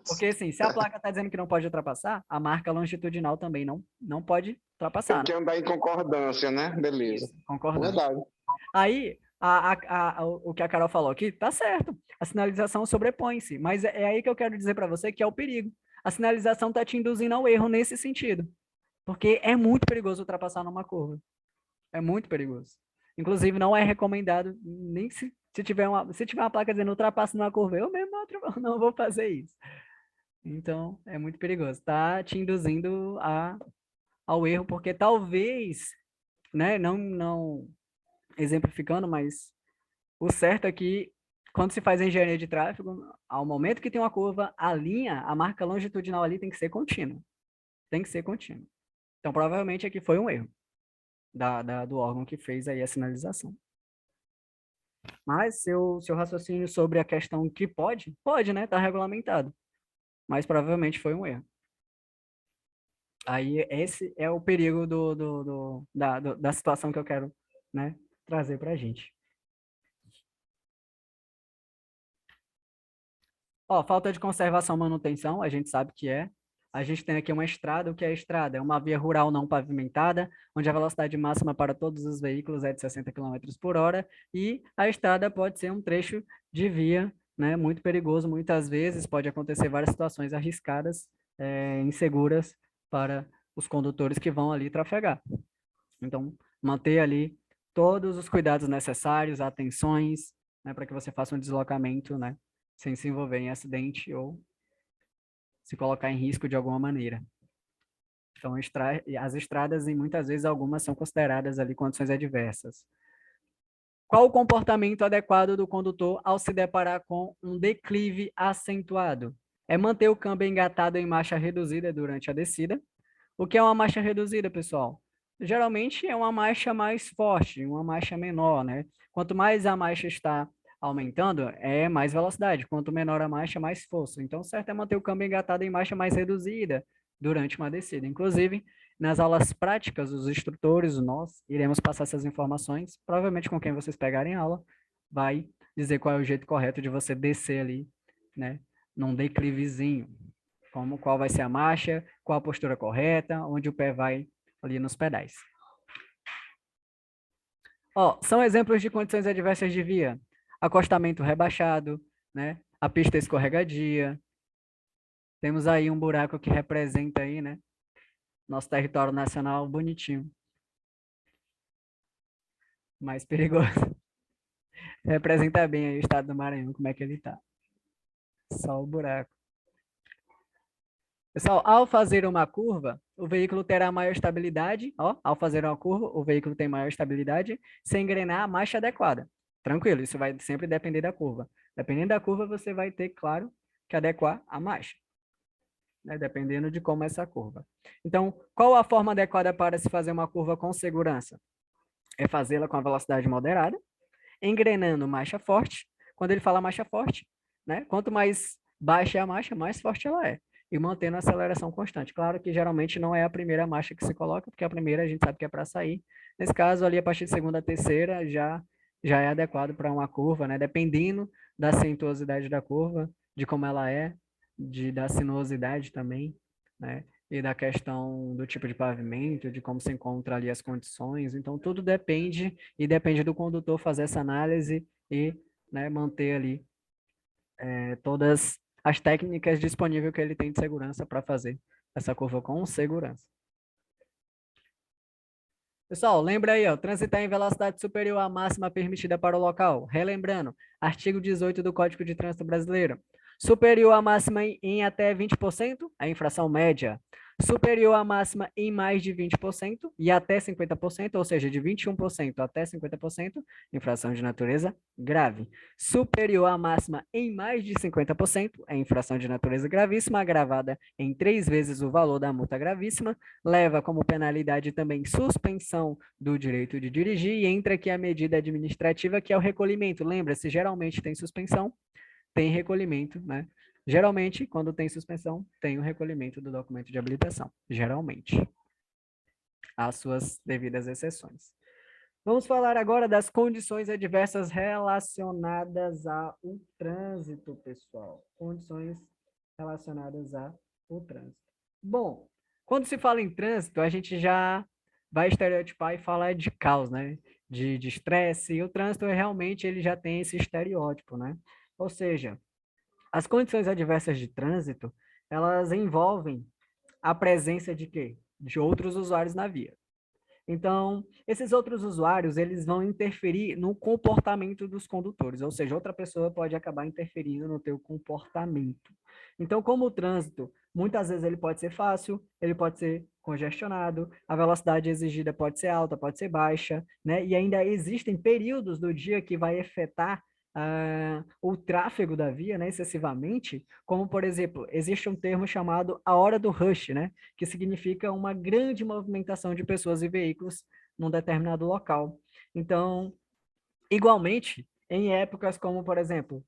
Speaker 1: Porque assim, se a placa está dizendo que não pode ultrapassar, a marca longitudinal também não pode
Speaker 4: Tem
Speaker 1: ultrapassar,
Speaker 4: que
Speaker 1: né?
Speaker 4: andar em concordância, né? Beleza.
Speaker 1: Isso, concordando.
Speaker 4: Verdade.
Speaker 1: Aí, o que a Carol falou aqui, tá certo. A sinalização sobrepõe-se, mas é aí que eu quero dizer para você que é o perigo. A sinalização está te induzindo ao erro nesse sentido, porque é muito perigoso ultrapassar numa curva. É muito perigoso. Inclusive, não é recomendado, nem se tiver uma placa dizendo ultrapasse numa curva, eu mesmo não vou fazer isso. Então, é muito perigoso. Tá te induzindo ao erro, porque talvez, né, não exemplificando, mas o certo é que, quando se faz a engenharia de tráfego, ao momento que tem uma curva, a linha, a marca longitudinal ali tem que ser contínua. Tem que ser contínua. Então, provavelmente aqui foi um erro do órgão que fez aí a sinalização. Mas seu raciocínio sobre a questão que pode, né? Tá regulamentado. Mas provavelmente foi um erro. Aí esse é o perigo da situação que eu quero, né, trazer para a gente. Ó, falta de conservação e manutenção, a gente sabe que é. A gente tem aqui uma estrada. O que é estrada? É uma via rural não pavimentada, onde a velocidade máxima para todos os veículos é de 60 quilômetros por hora, e a estrada pode ser um trecho de via, né, muito perigoso, muitas vezes pode acontecer várias situações arriscadas, inseguras para os condutores que vão ali trafegar. Então, manter ali todos os cuidados necessários, atenções, né, para que você faça um deslocamento, né, sem se envolver em acidente ou se colocar em risco de alguma maneira. Então, as estradas, e muitas vezes algumas são consideradas ali condições adversas. Qual o comportamento adequado do condutor ao se deparar com um declive acentuado? É manter o câmbio engatado em marcha reduzida durante a descida. O que é uma marcha reduzida, pessoal? Geralmente é uma marcha mais forte, uma marcha menor, né? Quanto mais a marcha está aumentando, é mais velocidade. Quanto menor a marcha, mais força. Então, o certo é manter o câmbio engatado em marcha mais reduzida durante uma descida. Inclusive, nas aulas práticas, os instrutores, nós, iremos passar essas informações. Provavelmente com quem vocês pegarem aula, vai dizer qual é o jeito correto de você descer ali, né? Num declivezinho. Qual vai ser a marcha, qual a postura correta, onde o pé vai ali nos pedais. Ó, são exemplos de condições adversas de via. Acostamento rebaixado, né? A pista escorregadia. Temos aí um buraco que representa aí, né? Nosso território nacional bonitinho. Mais perigoso. Representa bem aí o estado do Maranhão, como é que ele tá. Só o buraco. Pessoal, ao fazer uma curva, o veículo terá maior estabilidade. Ó, ao fazer uma curva, o veículo tem maior estabilidade sem engrenar a marcha adequada. Tranquilo, isso vai sempre depender da curva. Dependendo da curva, você vai ter, claro, que adequar a marcha, né? Dependendo de como é essa curva. Então, qual a forma adequada para se fazer uma curva com segurança? É fazê-la com a velocidade moderada, engrenando marcha forte. Quando ele fala marcha forte, né? Quanto mais baixa é a marcha, mais forte ela é. E mantendo a aceleração constante. Claro que geralmente não é a primeira marcha que se coloca, porque a primeira a gente sabe que é para sair. Nesse caso, ali a partir de segunda a terceira já é adequado para uma curva, né? Dependendo da sinuosidade da curva, de como ela é, da sinuosidade também, né? E da questão do tipo de pavimento, de como se encontra ali as condições. Então, tudo depende, e depende do condutor fazer essa análise e, né, manter ali todas as técnicas disponíveis que ele tem de segurança para fazer essa curva com segurança. Pessoal, lembra aí, ó, transitar em velocidade superior à máxima permitida para o local. Relembrando, artigo 18 do Código de Trânsito Brasileiro. Superior à máxima em até 20%, a infração média. Superior à máxima em mais de 20% e até 50%, ou seja, de 21% até 50%, infração de natureza grave. Superior à máxima em mais de 50%, é infração de natureza gravíssima, agravada em 3 vezes o valor da multa gravíssima, leva como penalidade também suspensão do direito de dirigir e entra aqui a medida administrativa, que é o recolhimento. Lembra-se, geralmente tem suspensão, tem recolhimento, né? Geralmente, quando tem suspensão, tem o recolhimento do documento de habilitação. Geralmente. Há suas devidas exceções. Vamos falar agora das condições adversas relacionadas ao trânsito, pessoal. Condições relacionadas ao trânsito. Bom, quando se fala em trânsito, a gente já vai estereotipar e falar de caos, né? De estresse, e o trânsito realmente ele já tem esse estereótipo, né? Ou seja, as condições adversas de trânsito, elas envolvem a presença de quê? De outros usuários na via. Então, esses outros usuários, eles vão interferir no comportamento dos condutores, ou seja, outra pessoa pode acabar interferindo no teu comportamento. Então, como o trânsito, muitas vezes ele pode ser fácil, ele pode ser congestionado, a velocidade exigida pode ser alta, pode ser baixa, né? E ainda existem períodos do dia que vai afetar o tráfego da via, né, excessivamente, como, por exemplo, existe um termo chamado a hora do rush, né, que significa uma grande movimentação de pessoas e veículos num determinado local. Então, igualmente, em épocas como, por exemplo,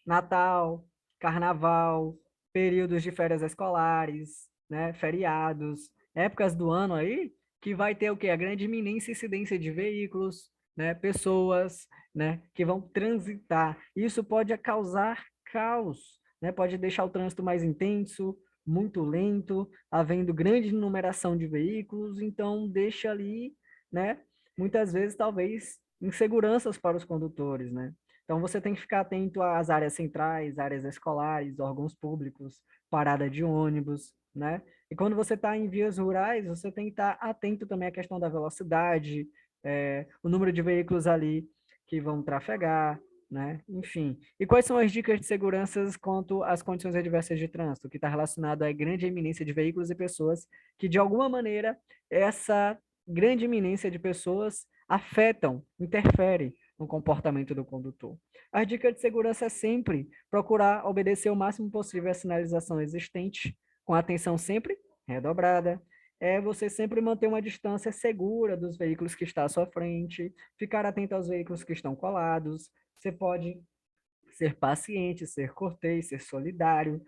Speaker 1: Natal, Carnaval, períodos de férias escolares, né, feriados, épocas do ano aí, que vai ter o quê? A grande iminência incidência de veículos, né, pessoas, né, que vão transitar. Isso pode causar caos, né, pode deixar o trânsito mais intenso, muito lento, havendo grande numeração de veículos, então deixa ali, né, muitas vezes talvez inseguranças para os condutores, né? Então, você tem que ficar atento às áreas centrais, áreas escolares, órgãos públicos, parada de ônibus, né? E quando você está em vias rurais, você tem que estar atento também à questão da velocidade, o número de veículos ali que vão trafegar, né? Enfim. E quais são as dicas de segurança quanto às condições adversas de trânsito, que está relacionado à grande iminência de veículos e pessoas, que de alguma maneira essa grande iminência de pessoas afetam, interferem no comportamento do condutor. A dica de segurança é sempre procurar obedecer o máximo possível à sinalização existente, com atenção sempre redobrada. É você sempre manter uma distância segura dos veículos que estão à sua frente, ficar atento aos veículos que estão colados. Você pode ser paciente, ser cortês, ser solidário,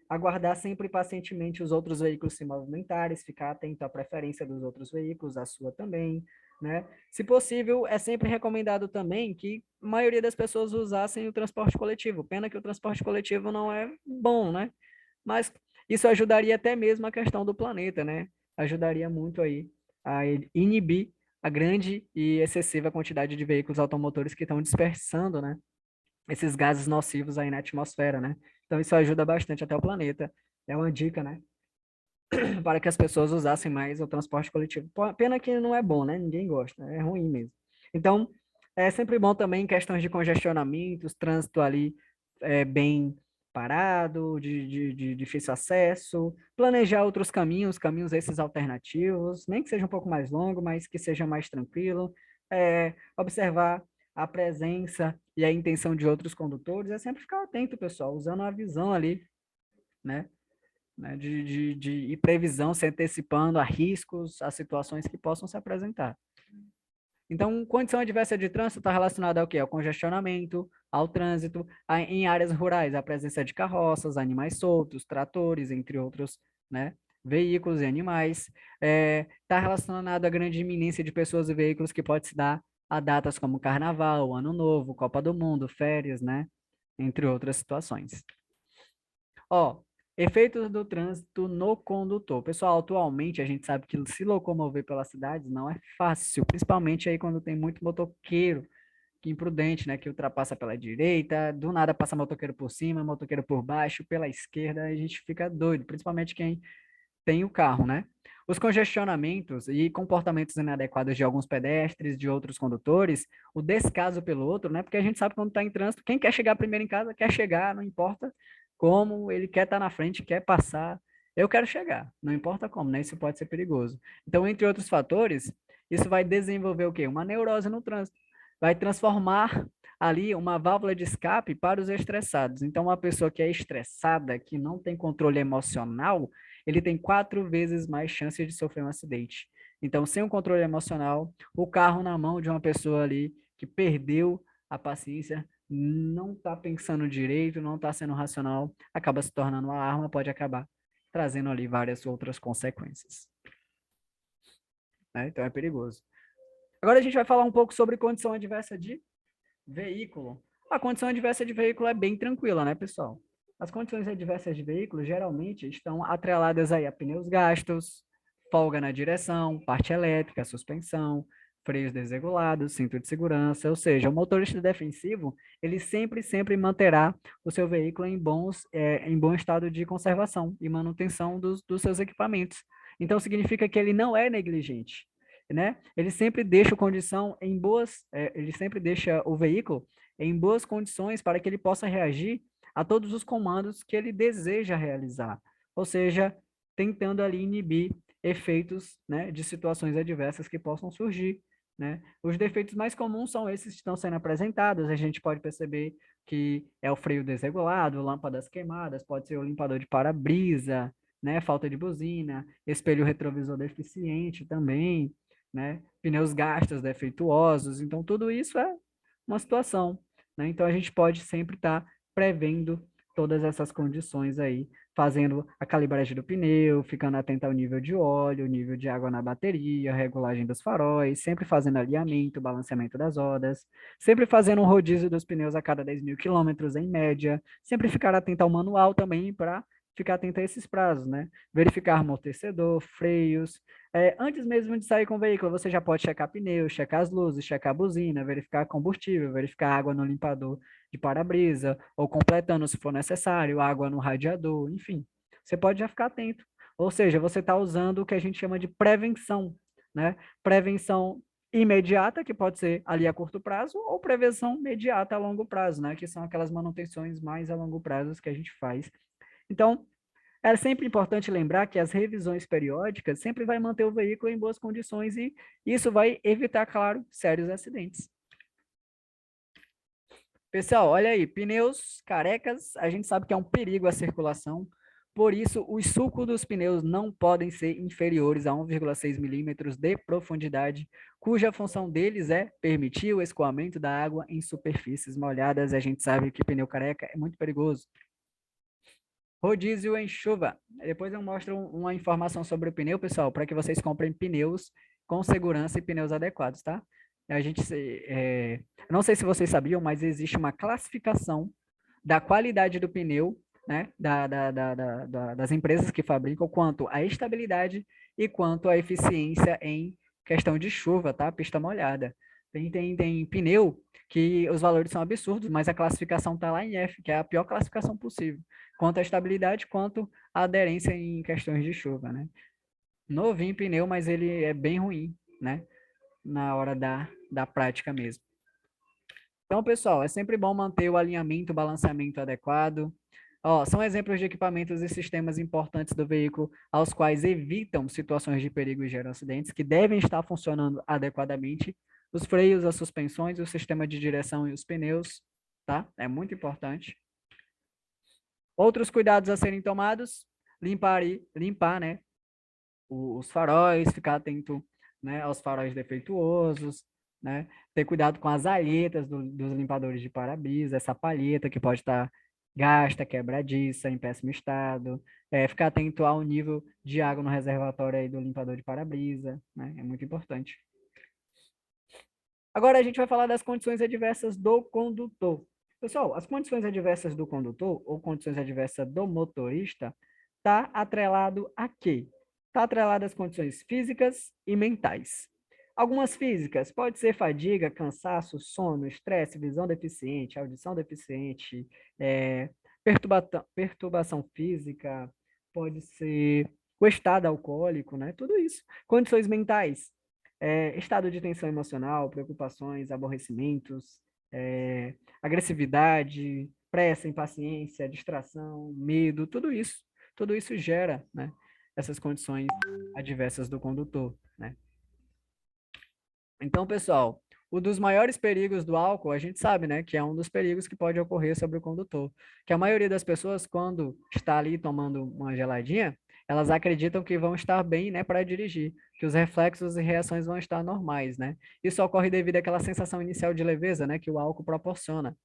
Speaker 1: aguardar sempre pacientemente os outros veículos se movimentarem, ficar atento à preferência dos outros veículos, à sua também, né? Se possível, é sempre recomendado também que a maioria das pessoas usassem o transporte coletivo. Pena que o transporte coletivo não é bom, né? Mas isso ajudaria até mesmo a questão do planeta, né? Ajudaria muito aí a inibir a grande e excessiva quantidade de veículos automotores que estão dispersando, né, esses gases nocivos aí na atmosfera, né? Então isso ajuda bastante até o planeta. É uma dica, né? Para que as pessoas usassem mais o transporte coletivo. Pena que não é bom, né? Ninguém gosta, é ruim mesmo. Então, é sempre bom também em questões de congestionamentos, trânsito ali bem parado, de difícil acesso, planejar outros caminhos esses alternativos, nem que seja um pouco mais longo, mas que seja mais tranquilo, observar a presença e a intenção de outros condutores, é sempre ficar atento, pessoal, usando a visão ali, né? E previsão, se antecipando a riscos, a situações que possam se apresentar. Então, condição adversa de trânsito está relacionada ao quê? Ao congestionamento, ao trânsito, em áreas rurais, a presença de carroças, animais soltos, tratores, entre outros, né, veículos e animais. Está relacionado à grande iminência de pessoas e veículos que pode se dar a datas como Carnaval, Ano Novo, Copa do Mundo, férias, né, entre outras situações. Ó, efeitos do trânsito no condutor. Pessoal, atualmente a gente sabe que se locomover pelas cidades não é fácil, principalmente aí quando tem muito motoqueiro, que imprudente, né, que ultrapassa pela direita, do nada passa motoqueiro por cima, motoqueiro por baixo, pela esquerda, a gente fica doido, principalmente quem tem o carro, né? Os congestionamentos e comportamentos inadequados de alguns pedestres, de outros condutores, o descaso pelo outro, né? Porque a gente sabe quando está em trânsito, quem quer chegar primeiro em casa, quer chegar, não importa como, ele quer estar na frente, quer passar. Eu quero chegar, não importa como, né? Isso pode ser perigoso. Então, entre outros fatores, isso vai desenvolver o quê? Uma neurose no trânsito. Vai transformar ali uma válvula de escape para os estressados. Então, uma pessoa que é estressada, que não tem controle emocional, ele tem 4 vezes mais chances de sofrer um acidente. Então, sem um controle emocional, o carro na mão de uma pessoa ali que perdeu a paciência, não está pensando direito, não está sendo racional, acaba se tornando uma arma, pode acabar trazendo ali várias outras consequências. Né? Então, é perigoso. Agora a gente vai falar um pouco sobre condição adversa de veículo. A condição adversa de veículo é bem tranquila, né, pessoal? As condições adversas de veículo geralmente estão atreladas aí a pneus gastos, folga na direção, parte elétrica, suspensão, freios desregulados, cinto de segurança, ou seja, o motorista defensivo, ele sempre manterá o seu veículo em bom estado de conservação e manutenção dos seus equipamentos. Então, significa que ele não é negligente, né? Ele sempre deixa ele sempre deixa o veículo em boas condições para que ele possa reagir a todos os comandos que ele deseja realizar, ou seja, tentando ali inibir efeitos, né, de situações adversas que possam surgir, né? Os defeitos mais comuns são esses que estão sendo apresentados, a gente pode perceber que é o freio desregulado, lâmpadas queimadas, pode ser o limpador de para-brisa, né, falta de buzina, espelho retrovisor deficiente também, né, pneus gastos defeituosos, então tudo isso é uma situação, né? Então a gente pode sempre estar prevendo todas essas condições aí, fazendo a calibragem do pneu, ficando atento ao nível de óleo, nível de água na bateria, regulagem dos faróis, sempre fazendo alinhamento, balanceamento das rodas, sempre fazendo um rodízio dos pneus a cada 10.000 quilômetros em média, sempre ficar atento ao manual também para ficar atento a esses prazos, né? Verificar amortecedor, freios. Antes mesmo de sair com o veículo, você já pode checar pneus, checar as luzes, checar a buzina, verificar combustível, verificar água no limpador de para-brisa, ou completando se for necessário, água no radiador, enfim. Você pode já ficar atento. Ou seja, você está usando o que a gente chama de prevenção, né? Prevenção imediata, que pode ser ali a curto prazo, ou prevenção imediata a longo prazo, né? Que são aquelas manutenções mais a longo prazo que a gente faz. Então, é sempre importante lembrar que as revisões periódicas sempre vai manter o veículo em boas condições e isso vai evitar, claro, sérios acidentes. Pessoal, olha aí, pneus carecas, a gente sabe que é um perigo à circulação, por isso os sulcos dos pneus não podem ser inferiores a 1,6 milímetros de profundidade, cuja função deles é permitir o escoamento da água em superfícies molhadas. A gente sabe que pneu careca é muito perigoso. Rodízio em chuva. Depois eu mostro uma informação sobre o pneu, pessoal, para que vocês comprem pneus com segurança e pneus adequados, tá? A gente, não sei se vocês sabiam, mas existe uma classificação da qualidade do pneu, né, das empresas que fabricam, quanto à estabilidade e quanto à eficiência em questão de chuva, tá? Pista molhada. Tem pneu que os valores são absurdos, mas a classificação está lá em F, que é a pior classificação possível, quanto à estabilidade, quanto à aderência em questões de chuva, né? Novinho pneu, mas ele é bem ruim, né? Na hora da prática mesmo. Então, pessoal, é sempre bom manter o alinhamento, o balanceamento adequado, Ó, são exemplos de equipamentos e sistemas importantes do veículo aos quais evitam situações de perigo e geram acidentes, que devem estar funcionando adequadamente. Os freios, as suspensões, o sistema de direção e os pneus, tá? É muito importante. Outros cuidados a serem tomados, limpar, né, os faróis, ficar atento, né, aos faróis defeituosos, né, ter cuidado com as alhetas dos limpadores de para-brisa, essa palheta que pode estar gasta, quebradiça, em péssimo estado, ficar atento ao nível de água no reservatório aí do limpador de para-brisa, né, é muito importante. Agora a gente vai falar das condições adversas do condutor. Pessoal, as condições adversas do condutor ou condições adversas do motorista está atrelado a quê? Está atrelado às condições físicas e mentais. Algumas físicas, pode ser fadiga, cansaço, sono, estresse, visão deficiente, audição deficiente, perturbação física, pode ser o estado alcoólico, né? Tudo isso. Condições mentais, estado de tensão emocional, preocupações, aborrecimentos, agressividade, pressa, impaciência, distração, medo, tudo isso gera, né, essas condições adversas do condutor, né? Então, pessoal, um dos maiores perigos do álcool, a gente sabe, né, que é um dos perigos que pode ocorrer sobre o condutor, que a maioria das pessoas, quando está ali tomando uma geladinha, elas acreditam que vão estar bem, né, para dirigir, que os reflexos e reações vão estar normais, né? Isso ocorre devido àquela sensação inicial de leveza, né, que o álcool proporciona.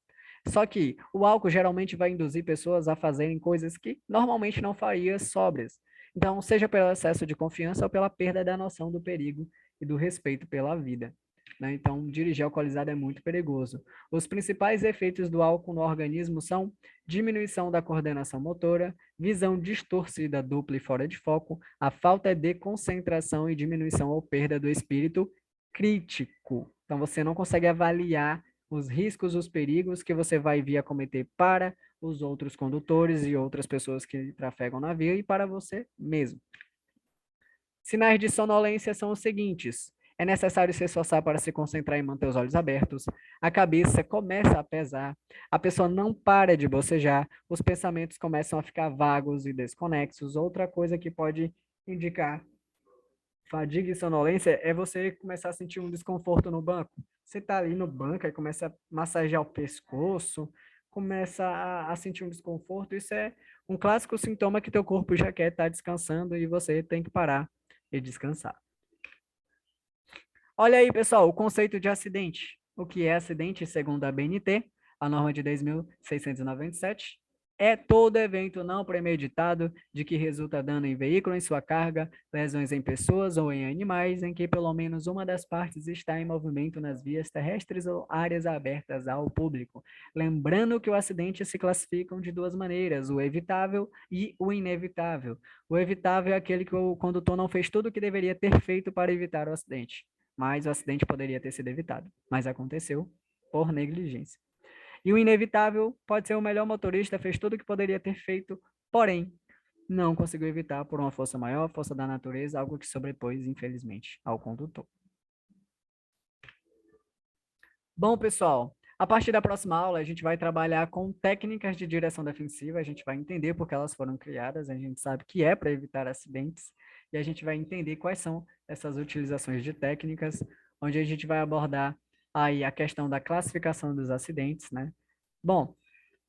Speaker 1: Só que o álcool geralmente vai induzir pessoas a fazerem coisas que normalmente não fariam sóbrias. Então, seja pelo excesso de confiança ou pela perda da noção do perigo e do respeito pela vida, né? Então, dirigir alcoolizado é muito perigoso. Os principais efeitos do álcool no organismo são diminuição da coordenação motora, visão distorcida, dupla e fora de foco, a falta de concentração e diminuição ou perda do espírito crítico. Então, você não consegue avaliar os riscos, os perigos que você vai vir a cometer para os outros condutores e outras pessoas que trafegam na via e para você mesmo. Sinais de sonolência são os seguintes: é necessário se esforçar para se concentrar e manter os olhos abertos, a cabeça começa a pesar, a pessoa não para de bocejar, os pensamentos começam a ficar vagos e desconexos. Outra coisa que pode indicar fadiga e sonolência é você começar a sentir um desconforto no banco. Você está ali no banco e começa a massagear o pescoço, começa a sentir um desconforto. Isso é um clássico sintoma que teu corpo já quer estar descansando e você tem que parar e descansar. Olha aí, pessoal, o conceito de acidente. O que é acidente, segundo a BNT, a norma de 10.697, é todo evento não premeditado de que resulta dano em veículo, em sua carga, lesões em pessoas ou em animais, em que pelo menos uma das partes está em movimento nas vias terrestres ou áreas abertas ao público. Lembrando que o acidente se classificam de duas maneiras, o evitável e o inevitável. O evitável é aquele que o condutor não fez tudo o que deveria ter feito para evitar o acidente, mas o acidente poderia ter sido evitado, mas aconteceu por negligência. E o inevitável pode ser o melhor motorista, fez tudo o que poderia ter feito, porém, não conseguiu evitar por uma força maior, força da natureza, algo que sobrepôs, infelizmente, ao condutor. Bom, pessoal, a partir da próxima aula, a gente vai trabalhar com técnicas de direção defensiva, a gente vai entender por que elas foram criadas, a gente sabe que é para evitar acidentes, e a gente vai entender quais são essas utilizações de técnicas, onde a gente vai abordar aí a questão da classificação dos acidentes, né? Bom,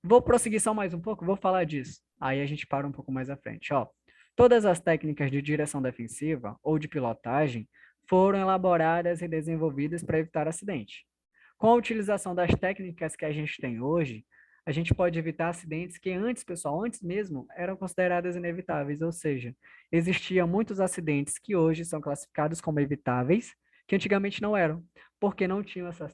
Speaker 1: vou prosseguir só mais um pouco, vou falar disso. Aí a gente para um pouco mais à frente, ó. Todas as técnicas de direção defensiva ou de pilotagem foram elaboradas e desenvolvidas para evitar acidente. Com a utilização das técnicas que a gente tem hoje, a gente pode evitar acidentes que antes, pessoal, antes mesmo, eram consideradas inevitáveis, ou seja, existiam muitos acidentes que hoje são classificados como evitáveis, que antigamente não eram, porque não tinham essas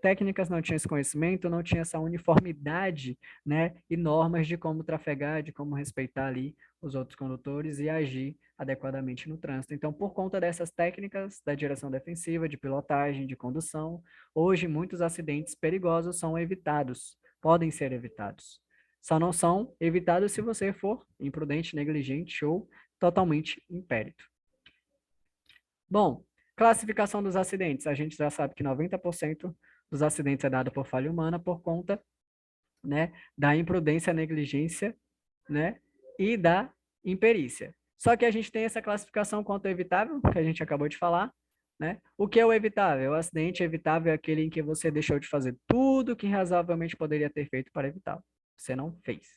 Speaker 1: técnicas, não tinham esse conhecimento, não tinha essa uniformidade, né, e normas de como trafegar, de como respeitar ali os outros condutores e agir adequadamente no trânsito. Então, por conta dessas técnicas da direção defensiva, de pilotagem, de condução, hoje muitos acidentes perigosos são evitados, podem ser evitados. Só não são evitados se você for imprudente, negligente ou totalmente impérito. Bom, classificação dos acidentes. A gente já sabe que 90% dos acidentes é dado por falha humana por conta né, da imprudência, negligência, né, e da imperícia. Só que a gente tem essa classificação quanto evitável, que a gente acabou de falar, né? O que é o evitável? O acidente evitável é aquele em que você deixou de fazer tudo que razoavelmente poderia ter feito para evitá-lo. Você não fez,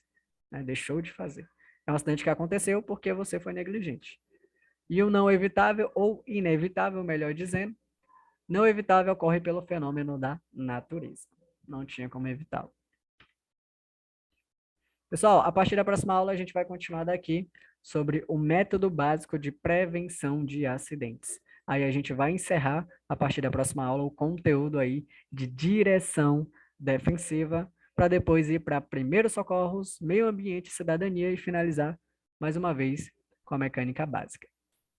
Speaker 1: né? Deixou de fazer. É um acidente que aconteceu porque você foi negligente. E o não evitável, ou inevitável, melhor dizendo, não evitável ocorre pelo fenômeno da natureza. Não tinha como evitá-lo. Pessoal, a partir da próxima aula a gente vai continuar daqui sobre o método básico de prevenção de acidentes. Aí a gente vai encerrar, a partir da próxima aula, o conteúdo aí de direção defensiva, para depois ir para primeiros socorros, meio ambiente, cidadania e finalizar, mais uma vez, com a mecânica básica.